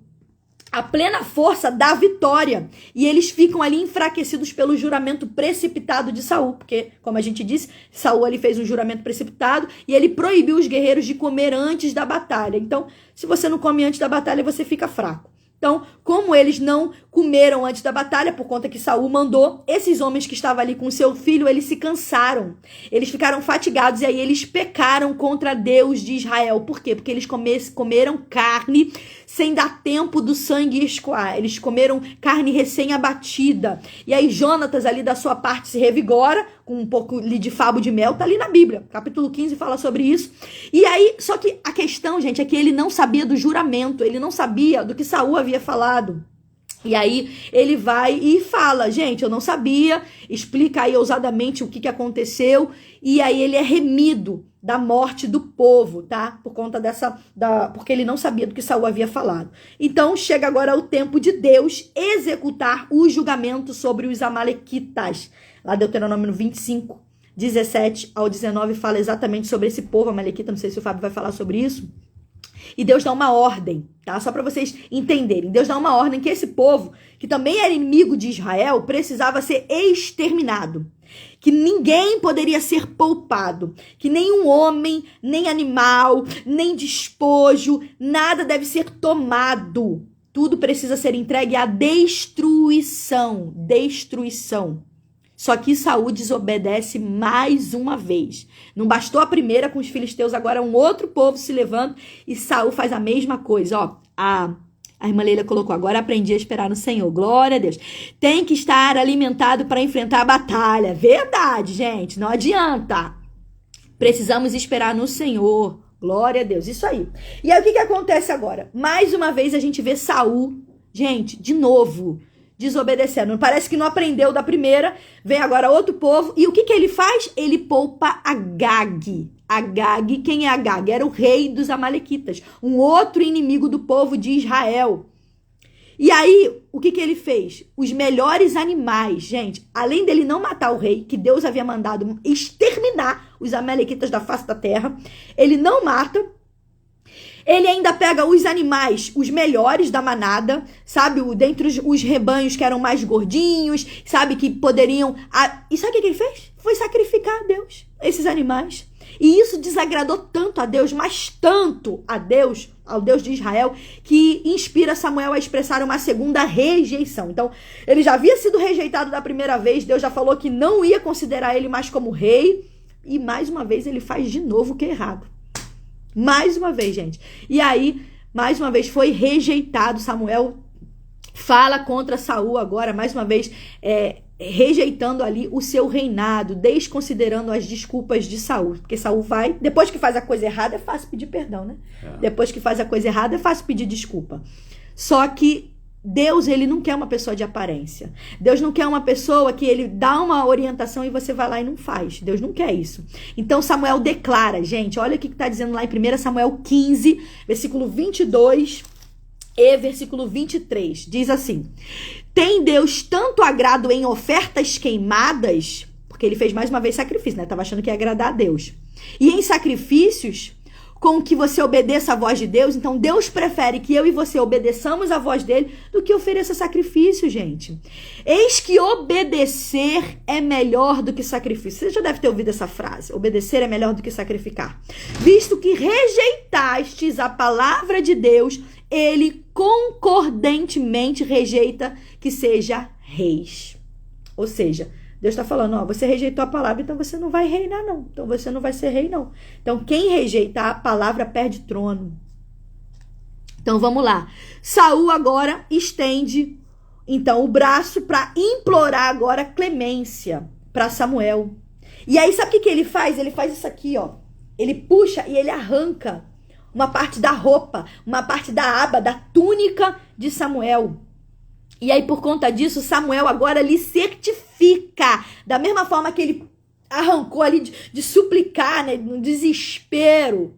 a plena força da vitória, e eles ficam ali enfraquecidos pelo juramento precipitado de Saul, porque, como a gente disse, Saul ali fez um juramento precipitado e ele proibiu os guerreiros de comer antes da batalha. Então, se você não come antes da batalha, você fica fraco. Então, como eles não comeram antes da batalha, por conta que Saul mandou, esses homens que estavam ali com seu filho, eles se cansaram. Eles ficaram fatigados e aí eles pecaram contra Deus de Israel. Por quê? Porque eles comeram carne sem dar tempo do sangue escoar. Eles comeram carne recém-abatida. E aí Jonatas ali da sua parte se revigora, com um pouco de favo de mel, tá ali na Bíblia. Capítulo 15 fala sobre isso. E aí, só que a questão, gente, é que ele não sabia do juramento, ele não sabia do que Saul havia falado. E aí ele vai e fala, gente, eu não sabia, explica aí ousadamente o que aconteceu, e aí ele é remido da morte do povo, tá? Por conta porque ele não sabia do que Saul havia falado. Então chega agora o tempo de Deus executar o julgamento sobre os amalequitas. Lá Deuteronômio 25, 17 ao 19 fala exatamente sobre esse povo amalequita, não sei se o Fábio vai falar sobre isso. E Deus dá uma ordem, tá? Só para vocês entenderem. Deus dá uma ordem que esse povo, que também era inimigo de Israel, precisava ser exterminado. Que ninguém poderia ser poupado. Que nenhum homem, nem animal, nem despojo, nada deve ser tomado. Tudo precisa ser entregue à destruição. Destruição. Só que Saul desobedece mais uma vez. Não bastou a primeira com os filisteus, agora um outro povo se levanta e Saul faz a mesma coisa. Ó, a irmã Leila colocou, agora aprendi a esperar no Senhor. Glória a Deus. Tem que estar alimentado para enfrentar a batalha. Verdade, gente, não adianta. Precisamos esperar no Senhor. Glória a Deus, isso aí. E aí o que acontece agora? Mais uma vez a gente vê Saul, gente, de novo, desobedecendo. Parece que não aprendeu da primeira, vem agora outro povo. E o que ele faz? Ele poupa Agag. Agag, quem é Agag? Era o rei dos amalequitas, um outro inimigo do povo de Israel. E aí, o que ele fez? Os melhores animais, gente, além dele não matar o rei, que Deus havia mandado exterminar os amalequitas da face da terra, ele não mata, ele ainda pega os animais, os melhores da manada, sabe, dentre os rebanhos que eram mais gordinhos, sabe, que poderiam... E sabe o que ele fez? Foi sacrificar a Deus, esses animais. E isso desagradou tanto a Deus, mas tanto a Deus, ao Deus de Israel, que inspira Samuel a expressar uma segunda rejeição. Então, ele já havia sido rejeitado da primeira vez, Deus já falou que não ia considerar ele mais como rei, e mais uma vez ele faz de novo o que é errado. Mais uma vez, gente. E aí, mais uma vez foi rejeitado. Samuel fala contra Saul agora, mais uma vez, rejeitando ali o seu reinado, desconsiderando as desculpas de Saul. Porque Saul vai, depois que faz a coisa errada, é fácil pedir perdão, né? Depois que faz a coisa errada, é fácil pedir desculpa. Só que Deus, ele não quer uma pessoa de aparência. Deus não quer uma pessoa que ele dá uma orientação e você vai lá e não faz. Deus não quer isso. Então Samuel declara, gente, olha o que está dizendo lá em 1 Samuel 15, versículo 22 e versículo 23. Diz assim: tem Deus tanto agrado em ofertas queimadas, porque ele fez mais uma vez sacrifício, né? Tava achando que ia agradar a Deus. E em sacrifícios, com que você obedeça a voz de Deus. Então Deus prefere que eu e você obedeçamos a voz dele do que ofereça sacrifício, gente. Eis que obedecer é melhor do que sacrifício. Você já deve ter ouvido essa frase. Obedecer é melhor do que sacrificar. Visto que rejeitastes a palavra de Deus, ele concordantemente rejeita que seja reis. Ou seja, Deus está falando, ó, você rejeitou a palavra, então você não vai reinar, não. Então você não vai ser rei, não. Então quem rejeitar a palavra perde trono. Então vamos lá. Saul agora estende, então, o braço para implorar agora clemência para Samuel. E aí sabe o que ele faz? Ele faz isso aqui, ó. Ele puxa e ele arranca uma parte da roupa, uma parte da aba, da túnica de Samuel. E aí, por conta disso, Samuel agora lhe certifica. Da mesma forma que ele arrancou ali de suplicar, né, no desespero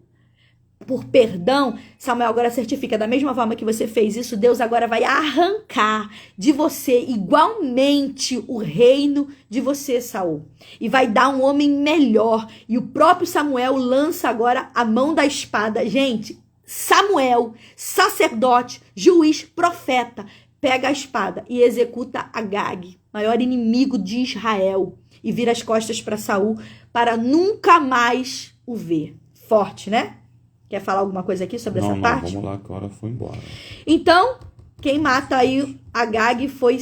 por perdão, Samuel agora certifica. Da mesma forma que você fez isso, Deus agora vai arrancar de você igualmente o reino de você, Saul. E vai dar um homem melhor. E o próprio Samuel lança agora a mão da espada. Gente, Samuel, sacerdote, juiz, profeta, pega a espada e executa Agag, maior inimigo de Israel, e vira as costas para Saul para nunca mais o ver. Forte, né? Quer falar alguma coisa aqui sobre essa parte? Vamos lá, que a hora foi embora. Então, quem mata aí Agag foi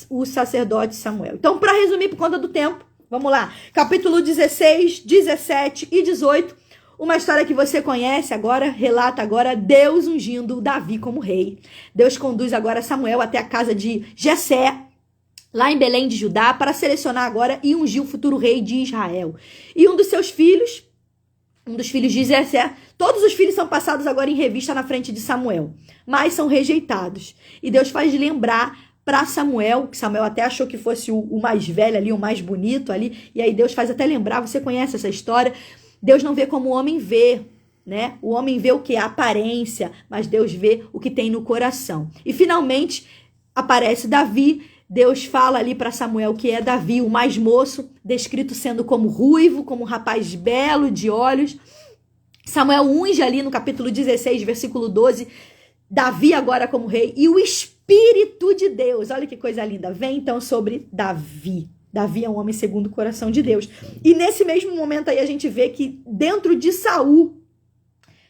o sacerdote Samuel. Então, para resumir, por conta do tempo, vamos lá. Capítulo 16, 17 e 18. Uma história que você conhece agora, relata agora Deus ungindo Davi como rei. Deus conduz agora Samuel até a casa de Jessé, lá em Belém de Judá, para selecionar agora e ungir o futuro rei de Israel. E um dos seus filhos, um dos filhos de Jessé, todos os filhos são passados agora em revista na frente de Samuel, mas são rejeitados. E Deus faz lembrar para Samuel, que Samuel até achou que fosse o mais velho ali, o mais bonito ali, e aí Deus faz até lembrar, você conhece essa história. Deus não vê como o homem vê, né? O homem vê o que? A aparência, mas Deus vê o que tem no coração. E finalmente aparece Davi. Deus fala ali para Samuel que é Davi, o mais moço, descrito sendo como ruivo, como um rapaz belo de olhos. Samuel unge ali no capítulo 16, versículo 12, Davi agora como rei. E o Espírito de Deus, olha que coisa linda, vem então sobre Davi. Davi é um homem segundo o coração de Deus. E nesse mesmo momento aí a gente vê que dentro de Saul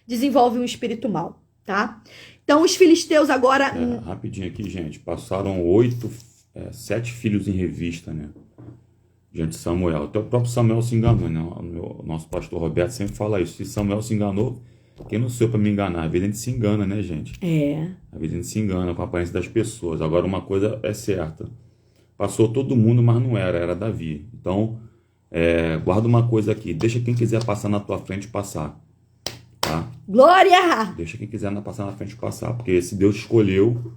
desenvolve um espírito mau, tá? Então os filisteus agora... Rapidinho aqui, gente. Passaram 7 filhos em revista, né? Diante de Samuel. Até o próprio Samuel se enganou, né? O nosso pastor Roberto sempre fala isso. Se Samuel se enganou, quem não sou para me enganar? Às vezes a gente se engana, né, gente? Às vezes a gente se engana com a aparência das pessoas. Agora uma coisa é certa. Passou todo mundo, mas não era Davi. Então, Guarda uma coisa aqui, deixa quem quiser passar na tua frente passar, tá? Glória! Deixa quem quiser passar na frente passar, porque se Deus escolheu,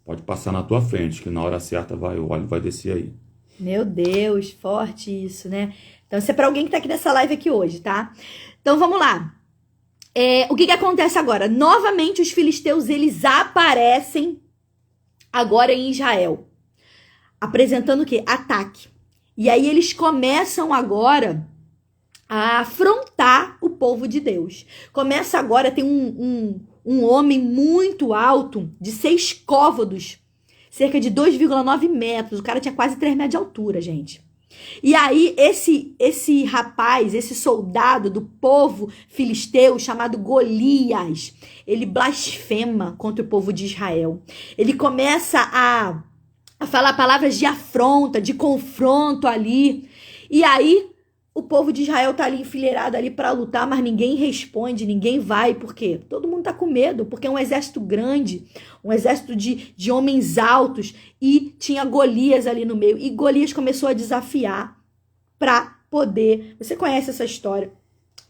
pode passar na tua frente, que na hora certa o óleo vai descer aí. Meu Deus, forte isso, né? Então isso é para alguém que tá aqui nessa live aqui hoje, tá? Então vamos lá. O que acontece agora? Novamente os filisteus, eles aparecem agora em Israel, apresentando o quê? Ataque. E aí eles começam agora a afrontar o povo de Deus. Começa agora, tem um homem muito alto, de 6 côvados, cerca de 2,9 metros. O cara tinha quase 3 metros de altura, gente. E aí esse rapaz, esse soldado do povo filisteu, chamado Golias, ele blasfema contra o povo de Israel. Ele começa a falar palavras de afronta, de confronto ali. E aí o povo de Israel tá ali enfileirado ali para lutar, mas ninguém responde, ninguém vai. Por quê? Todo mundo tá com medo, porque é um exército grande, um exército de homens altos, e tinha Golias ali no meio. E Golias começou a desafiar para poder... Você conhece essa história,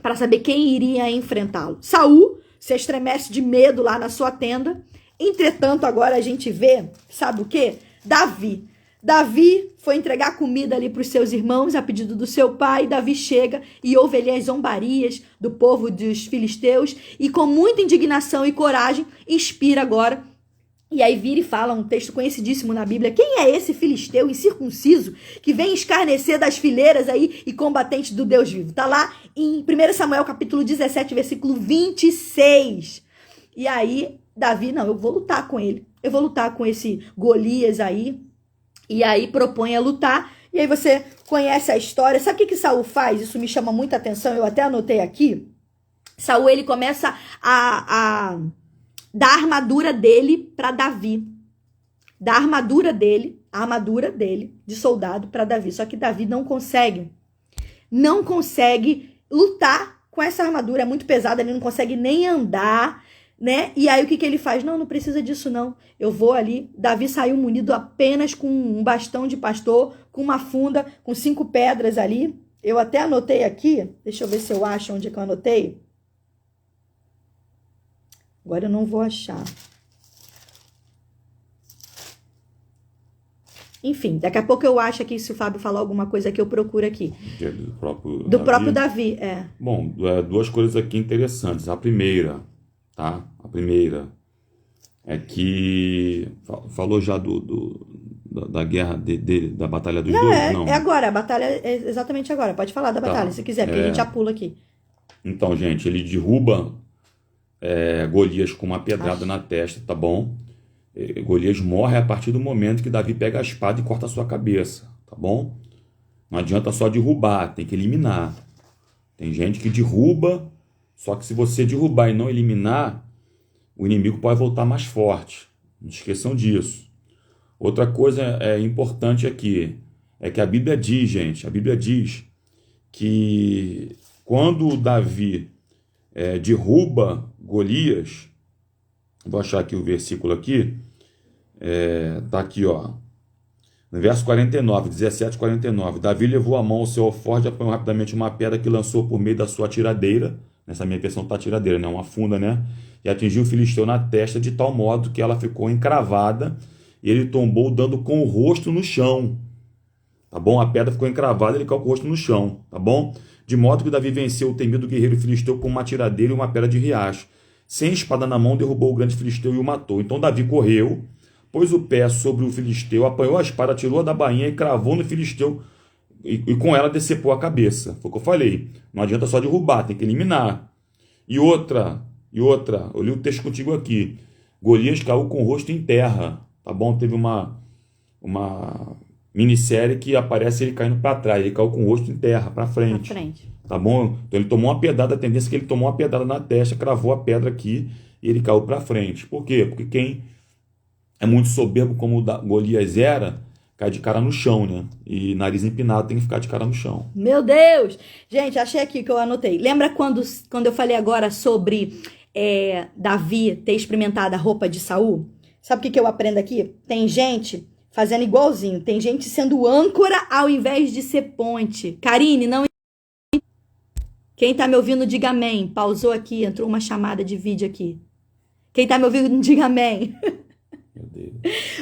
para saber quem iria enfrentá-lo. Saul se estremece de medo lá na sua tenda. Entretanto, agora a gente vê, sabe o quê? Davi foi entregar comida ali para os seus irmãos a pedido do seu pai. Davi chega e ouve ali as zombarias do povo dos filisteus e com muita indignação e coragem inspira agora. E aí vira e fala um texto conhecidíssimo na Bíblia: quem é esse filisteu incircunciso que vem escarnecer das fileiras aí e combatente do Deus vivo? Tá lá em 1 Samuel capítulo 17, versículo 26. E aí Davi, não, eu vou lutar com ele. Eu vou lutar com esse Golias aí. E aí propõe a lutar. E aí você conhece a história. Sabe o que Saul faz? Isso me chama muita atenção. Eu até anotei aqui. Saul, ele começa a dar a armadura dele para Davi. Dá a armadura dele de soldado para Davi. Só que Davi não consegue lutar com essa armadura. É muito pesada, ele não consegue nem andar, né? E aí o que ele faz? Não precisa disso não. Eu vou ali. Davi saiu munido apenas com um bastão de pastor, com uma funda, com 5 pedras ali. Eu até anotei aqui. Deixa eu ver se eu acho onde é que eu anotei. Agora eu não vou achar. Enfim, daqui a pouco eu acho aqui, se o Fábio falar alguma coisa que eu procuro aqui. Do próprio Davi, é. Bom, 2 coisas aqui interessantes. A primeira é que falou já da guerra da batalha dos dois? Não, é agora, a batalha é exatamente agora. Pode falar da batalha, se quiser, porque a gente já pula aqui. Então, gente, ele derruba Golias com uma pedrada na testa, tá bom? Golias morre a partir do momento que Davi pega a espada e corta a sua cabeça, tá bom? Não adianta só derrubar, tem que eliminar. Tem gente que derruba, só que se você derrubar e não eliminar, o inimigo pode voltar mais forte. Não esqueçam disso. Outra coisa importante aqui é que a Bíblia diz, gente, que quando Davi derruba Golias, vou achar aqui o versículo aqui, tá aqui, ó, no verso 49, 17, 49, Davi levou a mão ao seu alforje, apanhou rapidamente uma pedra que lançou por meio da sua tiradeira, nessa minha versão tá tiradeira, né, uma funda, né, e atingiu o filisteu na testa de tal modo que ela ficou encravada e ele tombou dando com o rosto no chão, tá bom? A pedra ficou encravada e ele caiu com o rosto no chão, tá bom? De modo que Davi venceu o temido guerreiro filisteu com uma tiradeira e uma pedra de riacho. Sem espada na mão, derrubou o grande filisteu e o matou. Então Davi correu, pôs o pé sobre o filisteu, apanhou a espada, tirou-a da bainha e cravou no filisteu e com ela decepou a cabeça. Foi o que eu falei. Não adianta só derrubar, tem que eliminar. E outra, eu li o texto contigo aqui. Golias caiu com o rosto em terra, tá bom? Teve uma minissérie que aparece ele caindo para trás, ele caiu com o rosto em terra, para frente. Tá bom? Então ele tomou uma pedrada, a tendência é que ele tomou uma pedrada na testa, cravou a pedra aqui e ele caiu para frente. Por quê? Porque quem é muito soberbo como o Golias era, cai de cara no chão, né? E nariz empinado tem que ficar de cara no chão. Meu Deus! Gente, achei aqui que eu anotei. Lembra quando eu falei agora sobre Davi ter experimentado a roupa de Saul? Sabe o que eu aprendo aqui? Tem gente fazendo igualzinho. Tem gente sendo âncora ao invés de ser ponte. Karine, não... Quem tá me ouvindo, diga amém. Pausou aqui, entrou uma chamada de vídeo aqui. Quem tá me ouvindo, diga amém. Meu Deus.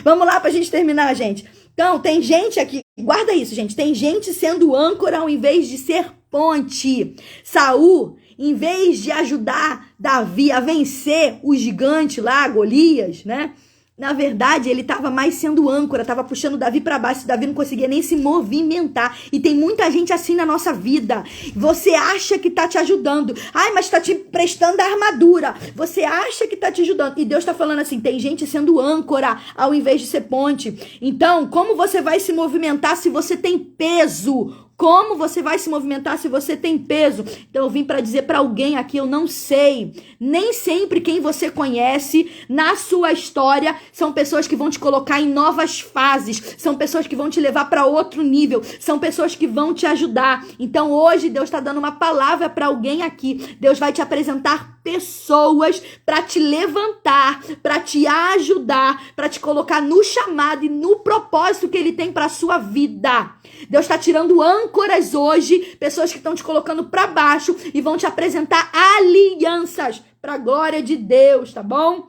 Vamos lá pra gente terminar, gente. Então, tem gente aqui, guarda isso, gente. Tem gente sendo âncora ao invés de ser ponte. Saul, em vez de ajudar Davi a vencer o gigante lá, Golias, né? Na verdade, ele estava mais sendo âncora, estava puxando Davi para baixo. Davi não conseguia nem se movimentar. E tem muita gente assim na nossa vida. Você acha que tá te ajudando. Ai, mas tá te prestando a armadura. Você acha que tá te ajudando. E Deus tá falando assim, tem gente sendo âncora ao invés de ser ponte. Então, como você vai se movimentar se você tem peso? Como você vai se movimentar se você tem peso? Então eu vim para dizer para alguém aqui, eu não sei. Nem sempre quem você conhece na sua história são pessoas que vão te colocar em novas fases, são pessoas que vão te levar para outro nível, são pessoas que vão te ajudar. Então hoje Deus está dando uma palavra para alguém aqui. Deus vai te apresentar pessoas para te levantar, para te ajudar, para te colocar no chamado e no propósito que Ele tem para sua vida. Deus está tirando âncoras hoje, pessoas que estão te colocando para baixo e vão te apresentar alianças para a glória de Deus, tá bom?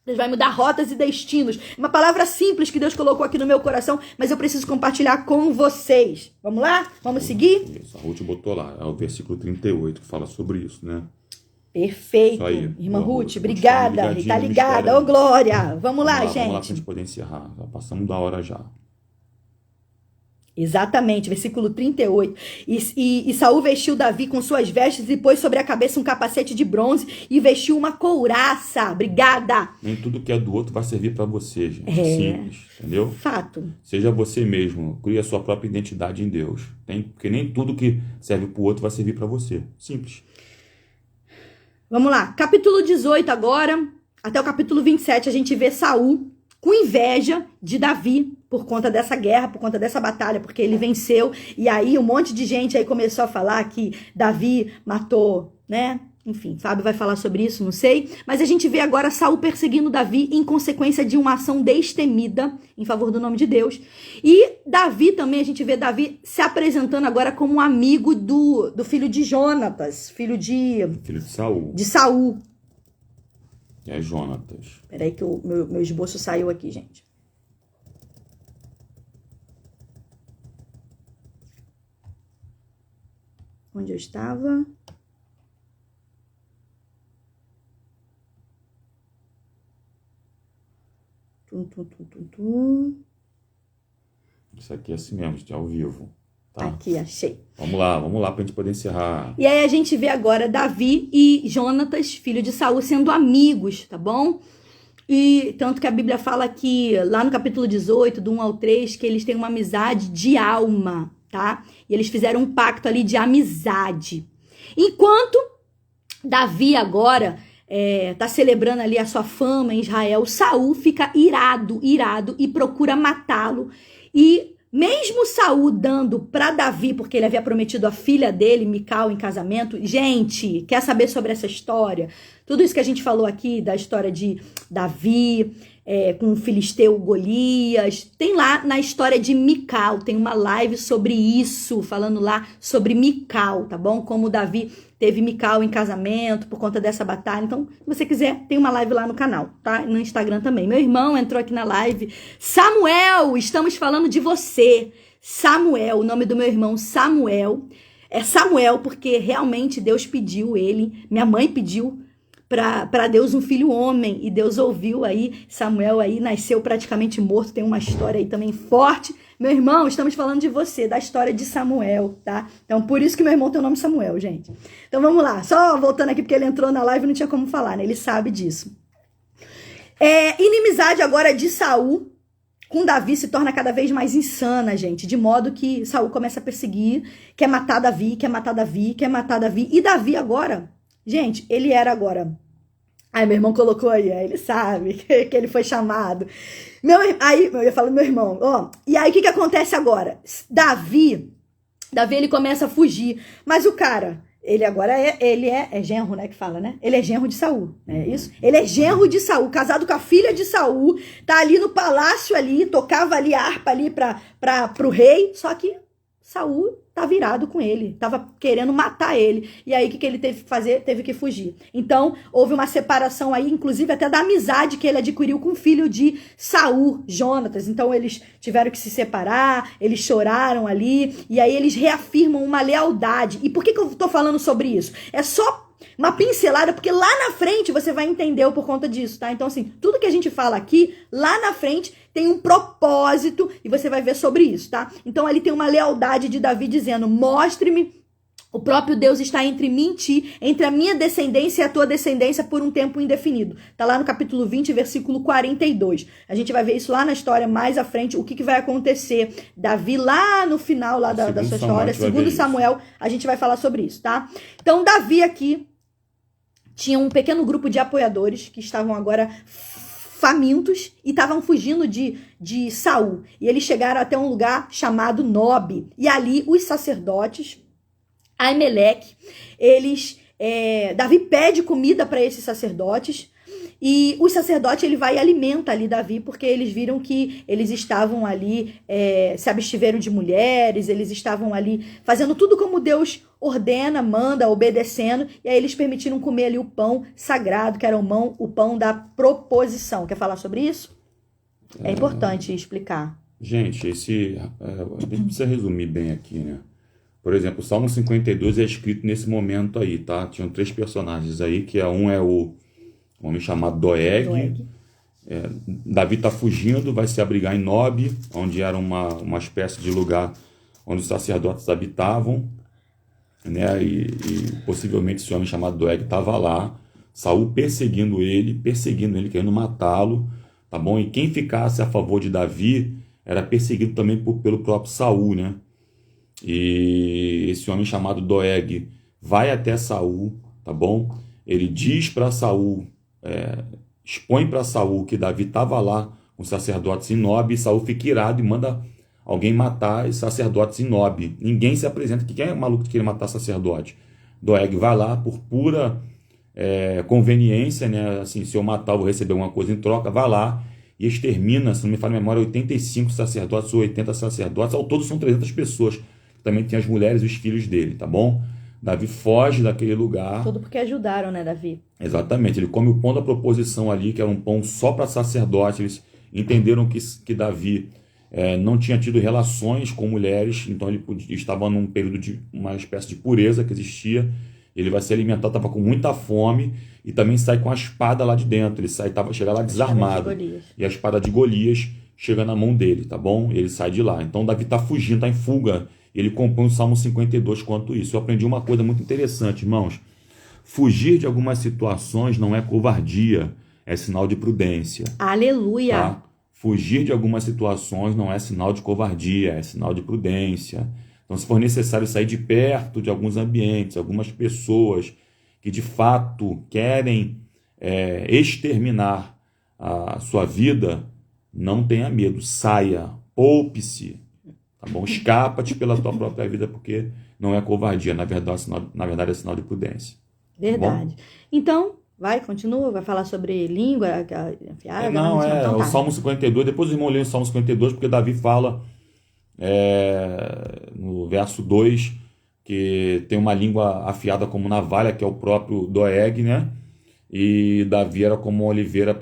Deus vai mudar rotas e destinos. Uma palavra simples que Deus colocou aqui no meu coração, mas eu preciso compartilhar com vocês. Vamos lá? Vamos seguir? Isso, a Ruth botou lá, é o versículo 38 que fala sobre isso, né? Perfeito. Aí, Irmã boa, Ruth, obrigada. Tá ligada. Ô, Glória. Vamos lá, gente. Vamos lá pra gente poder encerrar. Já passamos da hora já. Exatamente, versículo 38. E Saul vestiu Davi com suas vestes e pôs sobre a cabeça um capacete de bronze e vestiu uma couraça. Obrigada. Nem tudo que é do outro vai servir para você, gente. Simples, entendeu? Fato. Seja você mesmo, crie a sua própria identidade em Deus. Porque nem tudo que serve para o outro vai servir para você. Simples. Vamos lá, capítulo 18 agora, até o capítulo 27, a gente vê Saul com inveja de Davi por conta dessa guerra, por conta dessa batalha, porque ele venceu. E aí um monte de gente aí começou a falar que Davi matou, né? Enfim, Fábio vai falar sobre isso, não sei. Mas a gente vê agora Saul perseguindo Davi em consequência de uma ação destemida em favor do nome de Deus. E Davi também, a gente vê Davi se apresentando agora como um amigo do filho de Jonatas, filho de Saul. De Saul. É Jonatas. Peraí que o meu esboço saiu aqui, gente. Onde eu estava? Isso aqui é assim mesmo, de ao vivo. Tá? Aqui, achei. Vamos lá pra gente poder encerrar. E aí a gente vê agora Davi e Jonatas, filho de Saul, sendo amigos, tá bom? E tanto que a Bíblia fala que, lá no capítulo 18, do 1 ao 3, que eles têm uma amizade de alma, tá? E eles fizeram um pacto ali de amizade. Enquanto Davi agora tá celebrando ali a sua fama em Israel, Saul fica irado e procura matá-lo. E mesmo Saul dando para Davi, porque ele havia prometido a filha dele, Mical, em casamento. Gente, quer saber sobre essa história? Tudo isso que a gente falou aqui, da história de Davi com o filisteu Golias, tem lá na história de Mical, tem uma live sobre isso, falando lá sobre Mical, tá bom? Como Davi teve Mical em casamento por conta dessa batalha. Então, se você quiser, tem uma live lá no canal, tá? No Instagram também. Meu irmão entrou aqui na live. Samuel, estamos falando de você. Samuel, o nome do meu irmão, Samuel. É Samuel porque realmente Deus pediu ele, minha mãe pediu para Deus um filho homem, e Deus ouviu aí, Samuel aí nasceu praticamente morto, tem uma história aí também forte. Meu irmão, estamos falando de você, da história de Samuel, tá? Então, por isso que meu irmão tem o nome Samuel, gente. Então, vamos lá, só voltando aqui, porque ele entrou na live e não tinha como falar, né? Ele sabe disso. Inimizade agora de Saul com Davi se torna cada vez mais insana, gente, de modo que Saul começa a perseguir, quer matar Davi, e Davi agora... Gente, ele era agora... Aí meu irmão colocou aí, ele sabe que ele foi chamado. Aí eu ia falar do meu irmão. E aí o que acontece agora? Davi ele começa a fugir. Mas o cara Ele agora é genro, né, que fala, né? Ele é genro de Saul, é isso? Ele é genro de Saul, casado com a filha de Saul, tá ali no palácio ali, tocava ali a harpa ali pro rei, só que Saul tá virado com ele, tava querendo matar ele. E aí, o que ele teve que fazer? Teve que fugir. Então, houve uma separação aí, inclusive até da amizade que ele adquiriu com o filho de Saul, Jonatas. Então, eles tiveram que se separar, eles choraram ali, e aí eles reafirmam uma lealdade. E por que eu tô falando sobre isso? É só uma pincelada, porque lá na frente você vai entender por conta disso, tá? Então, assim, tudo que a gente fala aqui, lá na frente tem um propósito e você vai ver sobre isso, tá? Então, ali tem uma lealdade de Davi dizendo, mostre-me, o próprio Deus está entre mim e ti, entre a minha descendência e a tua descendência por um tempo indefinido. Tá lá no capítulo 20, versículo 42. A gente vai ver isso lá na história mais à frente, o que vai acontecer. Davi lá no final lá da sua história, segundo Samuel, a gente vai falar sobre isso, tá? Então, Davi aqui tinha um pequeno grupo de apoiadores que estavam agora famintos e estavam fugindo de Saul. E eles chegaram até um lugar chamado Nob. E ali os sacerdotes, Aimeleque, Davi pede comida para esses sacerdotes. E o sacerdote, ele vai e alimenta ali Davi, porque eles viram que eles estavam ali, se abstiveram de mulheres, eles estavam ali fazendo tudo como Deus ordena, manda, obedecendo, e aí eles permitiram comer ali o pão sagrado, que era o pão da proposição. Quer falar sobre isso? É importante explicar. Gente, a gente precisa resumir bem aqui, né? Por exemplo, o Salmo 52 é escrito nesse momento aí, tá? Tinham 3 personagens aí, que um é o homem chamado Doeg. Davi está fugindo, vai se abrigar em Nob, onde era uma espécie de lugar onde os sacerdotes habitavam, né? E possivelmente esse homem chamado Doeg estava lá, Saul perseguindo ele, querendo matá-lo, tá bom? E quem ficasse a favor de Davi era perseguido também pelo próprio Saul, né? E esse homem chamado Doeg vai até Saul, tá bom? Ele diz para Saul, expõe para Saul que Davi estava lá com os sacerdotes em Nob, e Saul fica irado e manda alguém matar os sacerdotes em Nob. Ninguém se apresenta, que quem é maluco que queria matar sacerdote? Doeg vai lá por pura conveniência, né? Assim, se eu matar, eu vou receber alguma coisa em troca, vai lá e extermina, se não me falha a memória, 85 sacerdotes ou 80 sacerdotes, ao todo são 300 pessoas, também tem as mulheres e os filhos dele, tá bom? Davi foge daquele lugar. Tudo porque ajudaram, né, Davi? Exatamente. Ele come o pão da proposição ali, que era um pão só para sacerdote. Eles entenderam que Davi não tinha tido relações com mulheres, então ele estava num período de uma espécie de pureza que existia. Ele vai se alimentar, estava com muita fome e também sai com a espada lá de dentro. Ele chega lá desarmado. E a espada de Golias chega na mão dele, tá bom? Ele sai de lá. Então Davi está fugindo, está em fuga. Ele compõe o Salmo 52 quanto isso. Eu aprendi uma coisa muito interessante, irmãos. Fugir de algumas situações não é covardia, é sinal de prudência. Aleluia! Tá? Fugir de algumas situações não é sinal de covardia, é sinal de prudência. Então, se for necessário sair de perto de alguns ambientes, algumas pessoas que de fato querem exterminar a sua vida, não tenha medo, saia, poupe-se. Tá bom? Escapa-te pela tua própria vida, porque não é covardia, na verdade é sinal de prudência. Verdade. Tá, então, continua, vai falar sobre língua afiada? Então, o Salmo 52, depois os irmãos leem o Salmo 52, porque Davi fala no verso 2, que tem uma língua afiada como navalha, que é o próprio Doeg, né? E Davi era como uma oliveira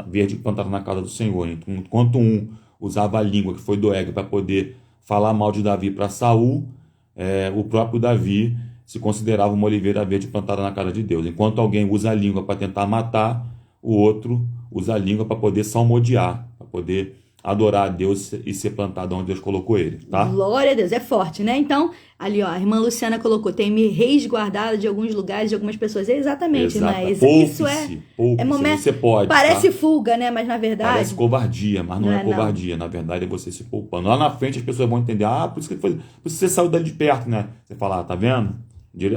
verde plantada na casa do Senhor. Então, enquanto um usava a língua, que foi Doeg, para poder falar mal de Davi para Saul, o próprio Davi se considerava uma oliveira verde plantada na casa de Deus. Enquanto alguém usa a língua para tentar matar, o outro usa a língua para poder salmodiar, para poder adorar a Deus e ser plantado onde Deus colocou ele, tá? Glória a Deus, é forte, né? Então, ali, ó, a irmã Luciana colocou, tem me resguardado de alguns lugares, de algumas pessoas. Exatamente, né? Isso é momento. Você pode, parece fuga, né? Mas na verdade... Parece covardia, mas não é covardia. Não. Na verdade, é você se poupando. Lá na frente as pessoas vão entender, por isso que você saiu dali de perto, né? Você fala, tá vendo?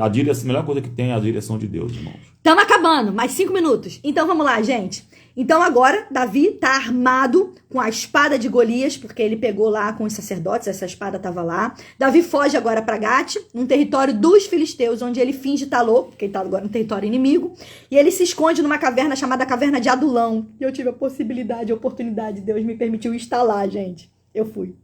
A melhor coisa que tem é a direção de Deus, irmãos. Estamos acabando, mais 5 minutos. Então vamos lá, gente. Então agora Davi tá armado com a espada de Golias, porque ele pegou lá com os sacerdotes, essa espada tava lá. Davi foge agora para Gate, num território dos filisteus, onde ele finge estar louco, porque ele tá agora no território inimigo, e ele se esconde numa caverna chamada Caverna de Adulão. E eu tive a possibilidade, a oportunidade, Deus me permitiu estar lá, gente. Eu fui.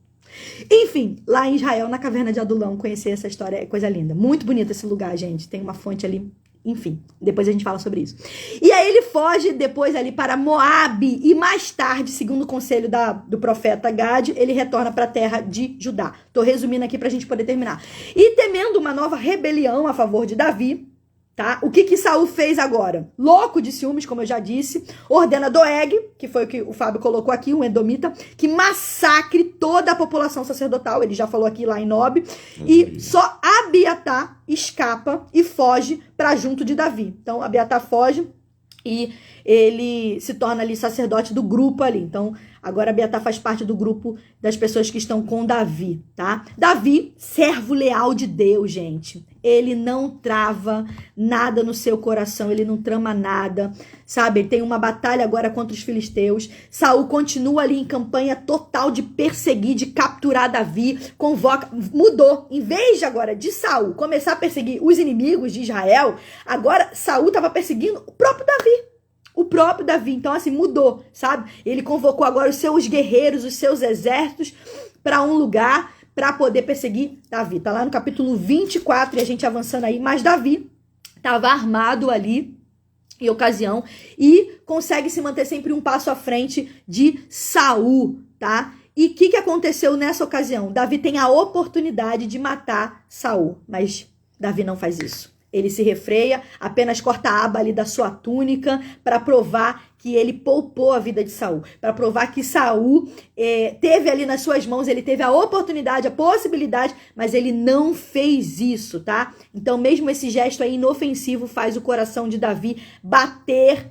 Enfim, lá em Israel, na Caverna de Adulão, conhecer essa história é coisa linda. Muito bonito esse lugar, gente. Tem uma fonte ali. Enfim, depois a gente fala sobre isso. E aí ele foge depois ali para Moabe e mais tarde, segundo o conselho do profeta Gade, ele retorna para a terra de Judá. Tô resumindo aqui pra gente poder terminar. E temendo uma nova rebelião a favor de Davi, tá? O que Saul fez agora? Louco de ciúmes, como eu já disse, ordena Doeg, que foi o que o Fábio colocou aqui, um edomita, que massacre toda a população sacerdotal, ele já falou aqui lá em Nob, e só Abiatar escapa e foge para junto de Davi. Então, Abiatar foge e ele se torna ali sacerdote do grupo ali. Então, agora Abiatar faz parte do grupo das pessoas que estão com Davi, tá? Davi, servo leal de Deus, gente. Ele não trava nada no seu coração, ele não trama nada, sabe? Ele tem uma batalha agora contra os filisteus. Saul continua ali em campanha total de perseguir, de capturar Davi, convoca, mudou. Em vez de agora de Saul começar a perseguir os inimigos de Israel, agora Saul estava perseguindo o próprio Davi. O próprio Davi, então assim, mudou, sabe? Ele convocou agora os seus guerreiros, os seus exércitos para um lugar para poder perseguir Davi. Tá lá no capítulo 24 e a gente avançando aí, mas Davi estava armado ali em ocasião e consegue se manter sempre um passo à frente de Saul, tá? E o que aconteceu nessa ocasião? Davi tem a oportunidade de matar Saul, mas Davi não faz isso. Ele se refreia, apenas corta a aba ali da sua túnica para provar que ele poupou a vida de Saul. Para provar que Saul teve ali nas suas mãos, ele teve a oportunidade, a possibilidade, mas ele não fez isso, tá? Então mesmo esse gesto aí inofensivo faz o coração de Davi bater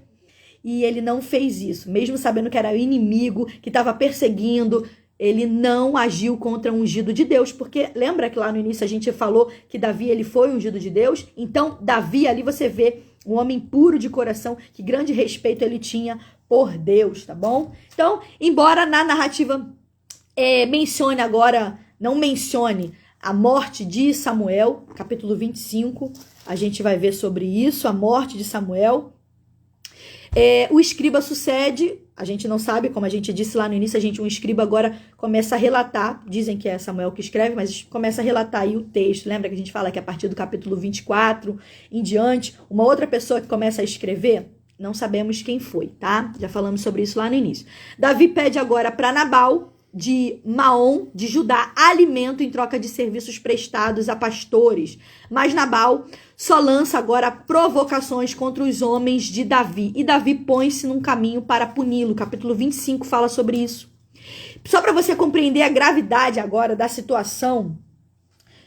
e ele não fez isso. Mesmo sabendo que era o inimigo, que estava perseguindo, ele não agiu contra o ungido de Deus, porque lembra que lá no início a gente falou que Davi ele foi ungido de Deus? Então Davi ali você vê um homem puro de coração, que grande respeito ele tinha por Deus, tá bom? Então, embora na narrativa mencione agora, não mencione a morte de Samuel, capítulo 25, a gente vai ver sobre isso, a morte de Samuel. O escriba sucede, a gente não sabe, como a gente disse lá no início, um escriba agora começa a relatar, dizem que é Samuel que escreve, mas começa a relatar aí o texto. Lembra que a gente fala que a partir do capítulo 24 em diante, uma outra pessoa que começa a escrever, não sabemos quem foi, tá? Já falamos sobre isso lá no início. Davi pede agora para Nabal, de Maom, de Judá, alimento em troca de serviços prestados a pastores. Mas Nabal só lança agora provocações contra os homens de Davi. E Davi põe-se num caminho para puni-lo. Capítulo 25 fala sobre isso. Só para você compreender a gravidade agora da situação,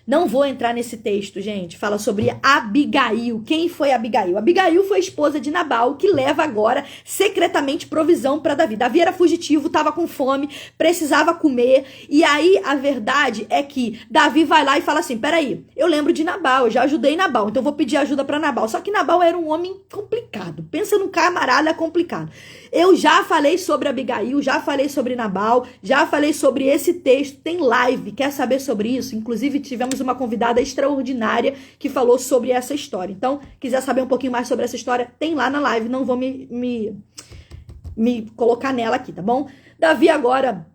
não vou entrar nesse texto, gente. Fala sobre Abigail. Quem foi Abigail? Abigail foi a esposa de Nabal, que leva agora secretamente provisão para Davi. Davi era fugitivo, estava com fome, precisava comer. E aí a verdade é que Davi vai lá e fala assim, peraí, eu lembro de Nabal, eu já ajudei Nabal, então vou pedir ajuda para Nabal. Só que Nabal era um homem complicado. Pensa num camarada complicado. Eu já falei sobre Abigail, já falei sobre Nabal, já falei sobre esse texto, tem live, quer saber sobre isso? Inclusive tivemos uma convidada extraordinária que falou sobre essa história. Então, quiser saber um pouquinho mais sobre essa história, tem lá na live, não vou me colocar nela aqui, tá bom? Davi agora,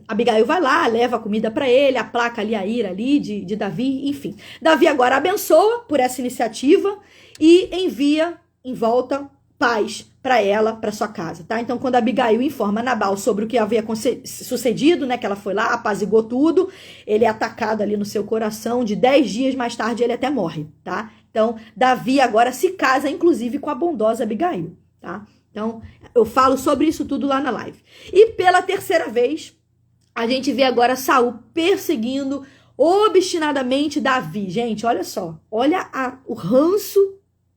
Abigail vai lá, leva a comida para ele, aplaca ali a ira ali de Davi, enfim. Davi agora abençoa por essa iniciativa e envia em volta paz para ela, para sua casa, tá? Então, quando Abigail informa Nabal sobre o que havia sucedido, né, que ela foi lá, apaziguou tudo, ele é atacado ali no seu coração, de 10 dias mais tarde ele até morre, tá? Então, Davi agora se casa, inclusive, com a bondosa Abigail, tá? Então, eu falo sobre isso tudo lá na live. E pela terceira vez, a gente vê agora Saul perseguindo obstinadamente Davi. Gente, olha só, olha o ranço,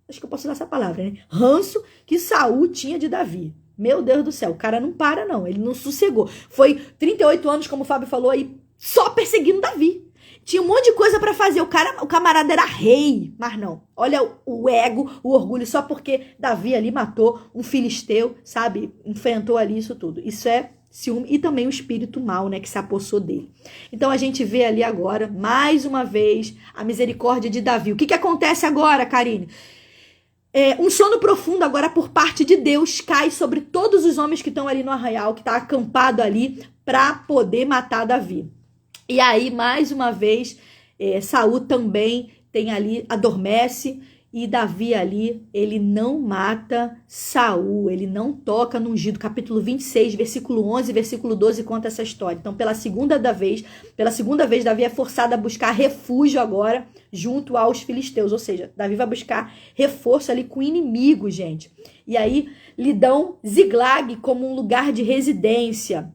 acho que eu posso usar essa palavra, né? Ranço que Saul tinha de Davi. Meu Deus do céu, o cara não para não, ele não sossegou. Foi 38 anos, como o Fábio falou aí, só perseguindo Davi. Tinha um monte de coisa pra fazer. O camarada era rei, mas não. Olha o ego, o orgulho, só porque Davi ali matou um filisteu, sabe? Enfrentou ali isso tudo. Isso é ciúme e também o espírito mau, né, que se apossou dele. Então a gente vê ali agora, mais uma vez, a misericórdia de Davi. O que acontece agora, Karine? Um sono profundo agora por parte de Deus cai sobre todos os homens que estão ali no arraial, que está acampado ali para poder matar Davi. E aí, mais uma vez, Saul também tem ali, adormece, e Davi ali, ele não mata Saul, ele não toca no ungido. Capítulo 26, versículo 11, versículo 12 conta essa história. Então, pela segunda vez, Davi é forçado a buscar refúgio agora junto aos filisteus, ou seja, Davi vai buscar reforço ali com o inimigo, gente. E aí, lhe dão Ziglag como um lugar de residência.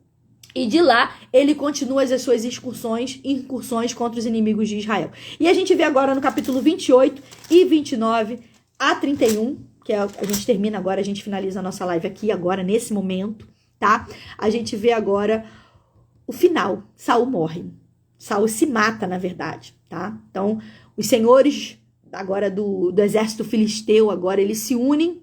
E de lá, ele continua as suas incursões contra os inimigos de Israel. E a gente vê agora no capítulo 28 e 29 a 31, que a gente termina agora, a gente finaliza a nossa live aqui agora, nesse momento, tá? A gente vê agora o final. Saul morre. Saul se mata, na verdade, tá? Então, os senhores agora do exército filisteu, agora eles se unem,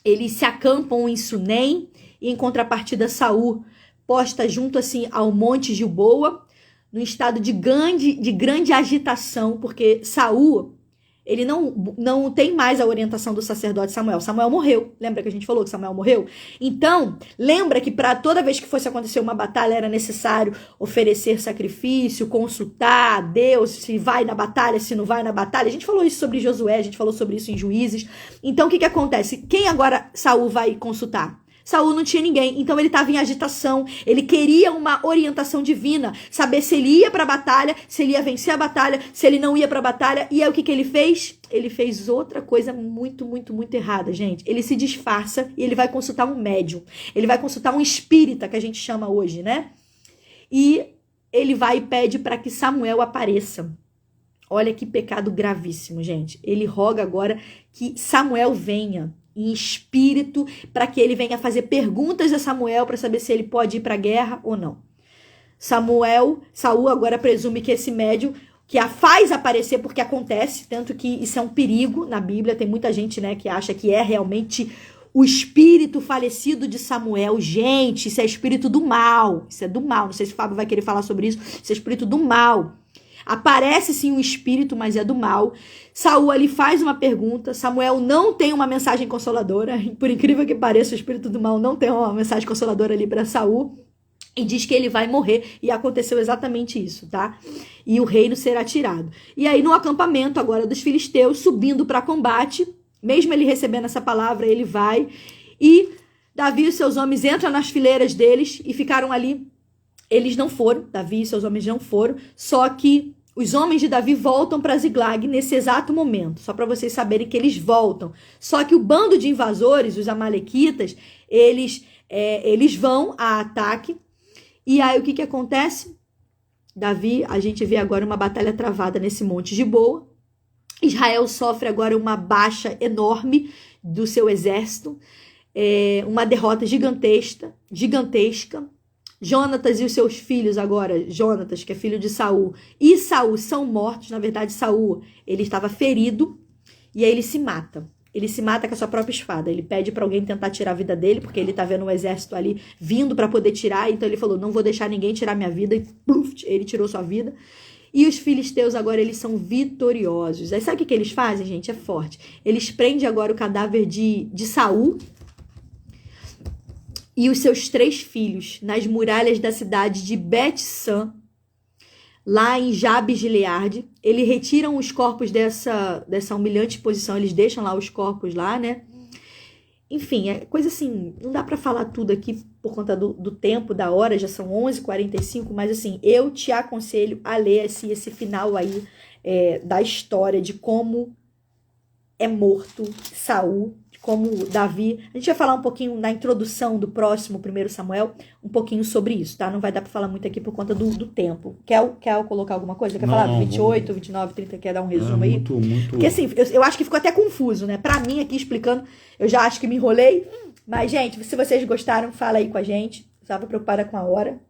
eles se acampam em Sunem, e em contrapartida Saul posta junto assim ao Monte Gilboa, num estado de grande agitação, porque Saul, ele não tem mais a orientação do sacerdote Samuel. Samuel morreu. Lembra que a gente falou que Samuel morreu? Então, lembra que para toda vez que fosse acontecer uma batalha era necessário oferecer sacrifício, consultar a Deus, se vai na batalha, se não vai na batalha. A gente falou isso sobre Josué, a gente falou sobre isso em Juízes. Então, o que acontece? Quem agora Saul vai consultar? Saul não tinha ninguém, então ele estava em agitação, ele queria uma orientação divina, saber se ele ia para a batalha, se ele ia vencer a batalha, se ele não ia para a batalha. E aí o que ele fez? Ele fez outra coisa muito, muito, muito errada, gente. Ele se disfarça e ele vai consultar um médium, ele vai consultar um espírita, que a gente chama hoje, né? E ele vai e pede para que Samuel apareça. Olha que pecado gravíssimo, gente. Ele roga agora que Samuel venha em espírito, para que ele venha fazer perguntas a Samuel para saber se ele pode ir para a guerra ou não. Saul agora presume que esse médium que a faz aparecer, porque acontece, tanto que isso é um perigo na Bíblia, tem muita gente, né, que acha que é realmente o espírito falecido de Samuel. Gente, isso é espírito do mal, isso é do mal, não sei se o Fábio vai querer falar sobre isso, isso é espírito do mal. Aparece sim um espírito, mas é do mal. Saul ali faz uma pergunta, Samuel não tem uma mensagem consoladora, por incrível que pareça, o espírito do mal não tem uma mensagem consoladora ali para Saul, e diz que ele vai morrer, e aconteceu exatamente isso, tá? E o reino será tirado. E aí no acampamento agora dos filisteus, subindo para combate, mesmo ele recebendo essa palavra, ele vai, e Davi e seus homens entram nas fileiras deles, e ficaram ali. Eles não foram, Davi e seus homens não foram, só que os homens de Davi voltam para Ziglag nesse exato momento, só para vocês saberem que eles voltam. Só que o bando de invasores, os amalequitas, eles vão a ataque. E aí o que acontece? Davi, a gente vê agora uma batalha travada nesse Monte Gilboa. Israel sofre agora uma baixa enorme do seu exército, uma derrota gigantesca. Jonatas e os seus filhos agora, Jonatas, que é filho de Saul, e Saul são mortos. Na verdade, Saul, ele estava ferido, e aí ele se mata. Ele se mata com a sua própria espada. Ele pede para alguém tentar tirar a vida dele, porque ele tá vendo um exército ali vindo para poder tirar, então ele falou, não vou deixar ninguém tirar minha vida, e pluf, ele tirou sua vida. E os filisteus agora, eles são vitoriosos. Aí sabe o que eles fazem, gente? É forte. Eles prendem agora o cadáver de Saul e os seus 3 filhos nas muralhas da cidade de Bet-San, lá em Jabes-Gileade. Eles retiram os corpos dessa humilhante posição, eles deixam lá os corpos lá, né? Enfim, é coisa assim, não dá pra falar tudo aqui por conta do tempo, da hora, já são 11h45, mas assim, eu te aconselho a ler esse final aí da história de como é morto Saul, como Davi. A gente vai falar um pouquinho na introdução do próximo 1 Samuel, um pouquinho sobre isso, tá? Não vai dar pra falar muito aqui por conta do tempo. Quer colocar alguma coisa? Quer falar do 28, 29, 30? Quer dar um resumo aí? Muito. Porque assim, eu acho que ficou até confuso, né? Pra mim aqui explicando, eu já acho que me enrolei. Mas, gente, se vocês gostaram, fala aí com a gente. Estava preocupada com a hora.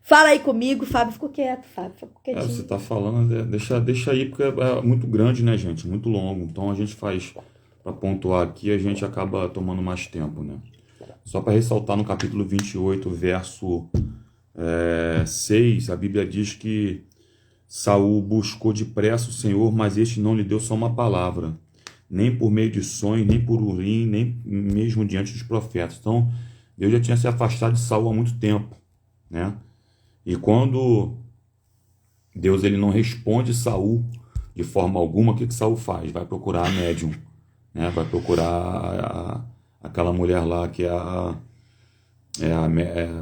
Fala aí comigo, Fábio ficou quieto, Fábio ficou quietinho. Você tá falando, deixa aí, porque é muito grande, né, gente? Muito longo. Então a gente faz, para pontuar aqui, a gente acaba tomando mais tempo, né? Só para ressaltar, no capítulo 28, verso 6, a Bíblia diz que Saul buscou depressa o Senhor, mas este não lhe deu só uma palavra, nem por meio de sonhos, nem por Urim, nem mesmo diante dos profetas. Então, Deus já tinha se afastado de Saul há muito tempo, né? E quando Deus ele não responde Saul de forma alguma, o que Saul faz? Vai procurar a médium, né? Vai procurar aquela mulher lá que é a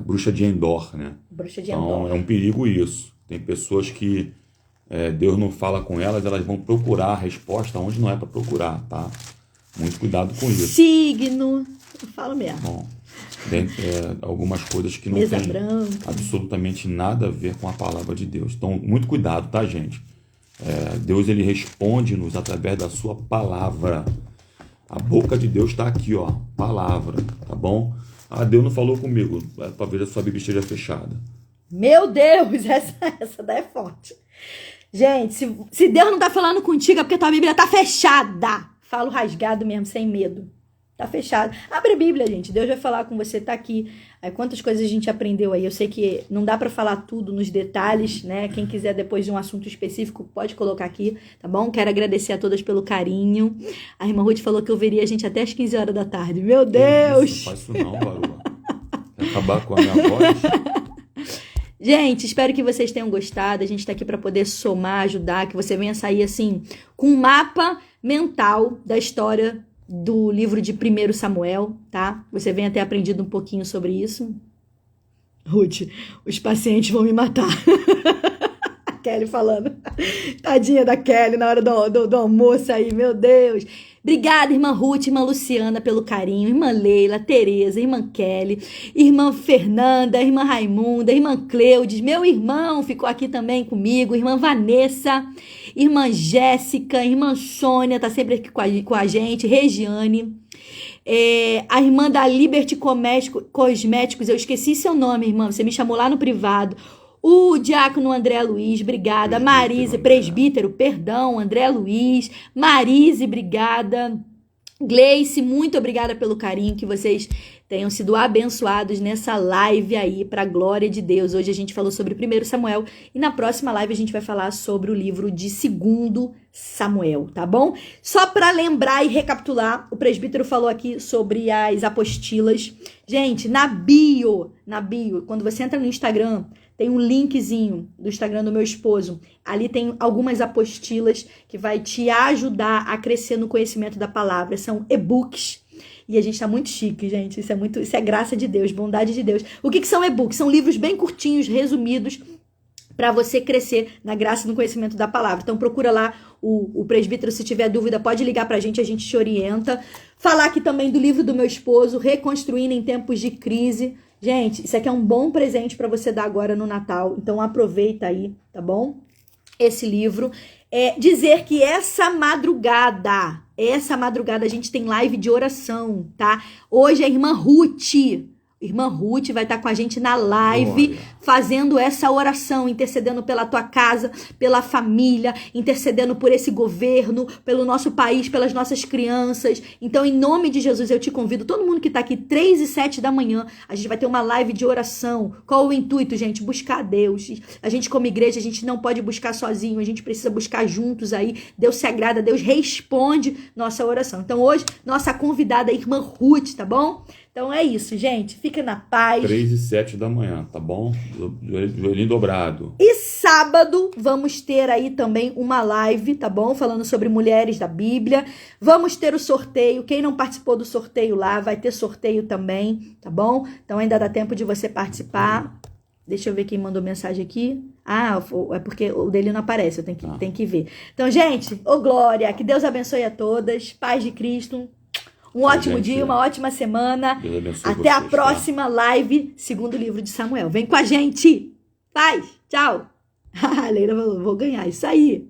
bruxa de Endor, né? Bruxa de Então, Endor. é um perigo isso. Tem pessoas que Deus não fala com elas, elas vão procurar a resposta onde não é para procurar, tá? Muito cuidado com isso. Signo, eu falo mesmo. Bom, tem algumas coisas que não Mesa tem branca. absolutamente nada a ver com a palavra de Deus. Então, muito cuidado, tá, gente? Deus, ele responde-nos através da sua palavra. A boca de Deus está aqui, ó, palavra, tá bom? Deus não falou comigo, talvez a sua Bíblia esteja fechada. Meu Deus, essa daí é forte. Gente, se Deus não tá falando contigo é porque tua Bíblia tá fechada. Falo rasgado mesmo, sem medo. Tá fechado. Abre a Bíblia, gente. Deus vai falar com você, tá aqui. Quantas coisas a gente aprendeu aí. Eu sei que não dá pra falar tudo nos detalhes, né? Quem quiser depois de um assunto específico, pode colocar aqui, tá bom? Quero agradecer a todas pelo carinho. A irmã Ruth falou que eu veria a gente até às 15 horas da tarde. Meu Deus! Isso, faz isso não, Barua. Quer acabar com a minha voz? Gente, espero que vocês tenham gostado. A gente tá aqui para poder somar, ajudar, que você venha sair assim com um mapa mental da história do livro de 1 Samuel, tá? Você venha ter aprendido um pouquinho sobre isso. Ruth, os pacientes vão me matar. A Kelly falando. Tadinha da Kelly na hora do almoço aí, meu Deus. Obrigada, irmã Ruth, irmã Luciana, pelo carinho, irmã Leila, Tereza, irmã Kelly, irmã Fernanda, irmã Raimunda, irmã Cleudes, meu irmão ficou aqui também comigo, irmã Vanessa, irmã Jéssica, irmã Sônia, tá sempre aqui com a gente, Regiane, a irmã da Liberty Cosméticos, eu esqueci seu nome, irmã, você me chamou lá no privado. O diácono André Luiz, obrigada. Marise, presbítero, perdão, André Luiz. Marise, obrigada. Gleice, muito obrigada pelo carinho, que vocês tenham sido abençoados nessa live aí, para a glória de Deus. Hoje a gente falou sobre 1 Samuel e na próxima live a gente vai falar sobre o livro de 2 Samuel, tá bom? Só para lembrar e recapitular, o presbítero falou aqui sobre as apostilas. Gente, na bio, quando você entra no Instagram, tem um linkzinho do Instagram do meu esposo. Ali tem algumas apostilas que vai te ajudar a crescer no conhecimento da palavra. São e-books. E a gente tá muito chique, gente. Isso é graça de Deus, bondade de Deus. O que são e-books? São livros bem curtinhos, resumidos, para você crescer na graça e no conhecimento da palavra. Então procura lá o presbítero, se tiver dúvida, pode ligar pra gente, a gente te orienta. Falar aqui também do livro do meu esposo, Reconstruindo em Tempos de Crise. Gente, isso aqui é um bom presente para você dar agora no Natal, então aproveita aí, tá bom? Esse livro. Dizer que essa madrugada a gente tem live de oração, tá? Hoje a irmã Ruth vai estar com a gente na live, Glória. fazendo essa oração, intercedendo pela tua casa, pela família, intercedendo por esse governo, pelo nosso país, pelas nossas crianças. Então, em nome de Jesus, eu te convido, todo mundo que está aqui, 3 e 7 da manhã, a gente vai ter uma live de oração. Qual o intuito, gente? Buscar Deus. A gente, como igreja, a gente não pode buscar sozinho, a gente precisa buscar juntos aí. Deus se agrada, Deus responde nossa oração. Então, hoje, nossa convidada é a irmã Ruth, tá bom? Então é isso, gente. Fica na paz. 3 e 7 da manhã, tá bom? Joelhinho dobrado. E sábado vamos ter aí também uma live, tá bom? Falando sobre mulheres da Bíblia. Vamos ter o sorteio. Quem não participou do sorteio lá, vai ter sorteio também, tá bom? Então ainda dá tempo de você participar. Deixa eu ver quem mandou mensagem aqui. É porque o dele não aparece, eu tenho que ver. Então, gente, glória. Que Deus abençoe a todas. Paz de Cristo. Um ótimo dia, uma ótima semana. Até a próxima live, segundo livro de Samuel. Vem com a gente. Paz. Tchau. A Leila falou, vou ganhar. Isso aí.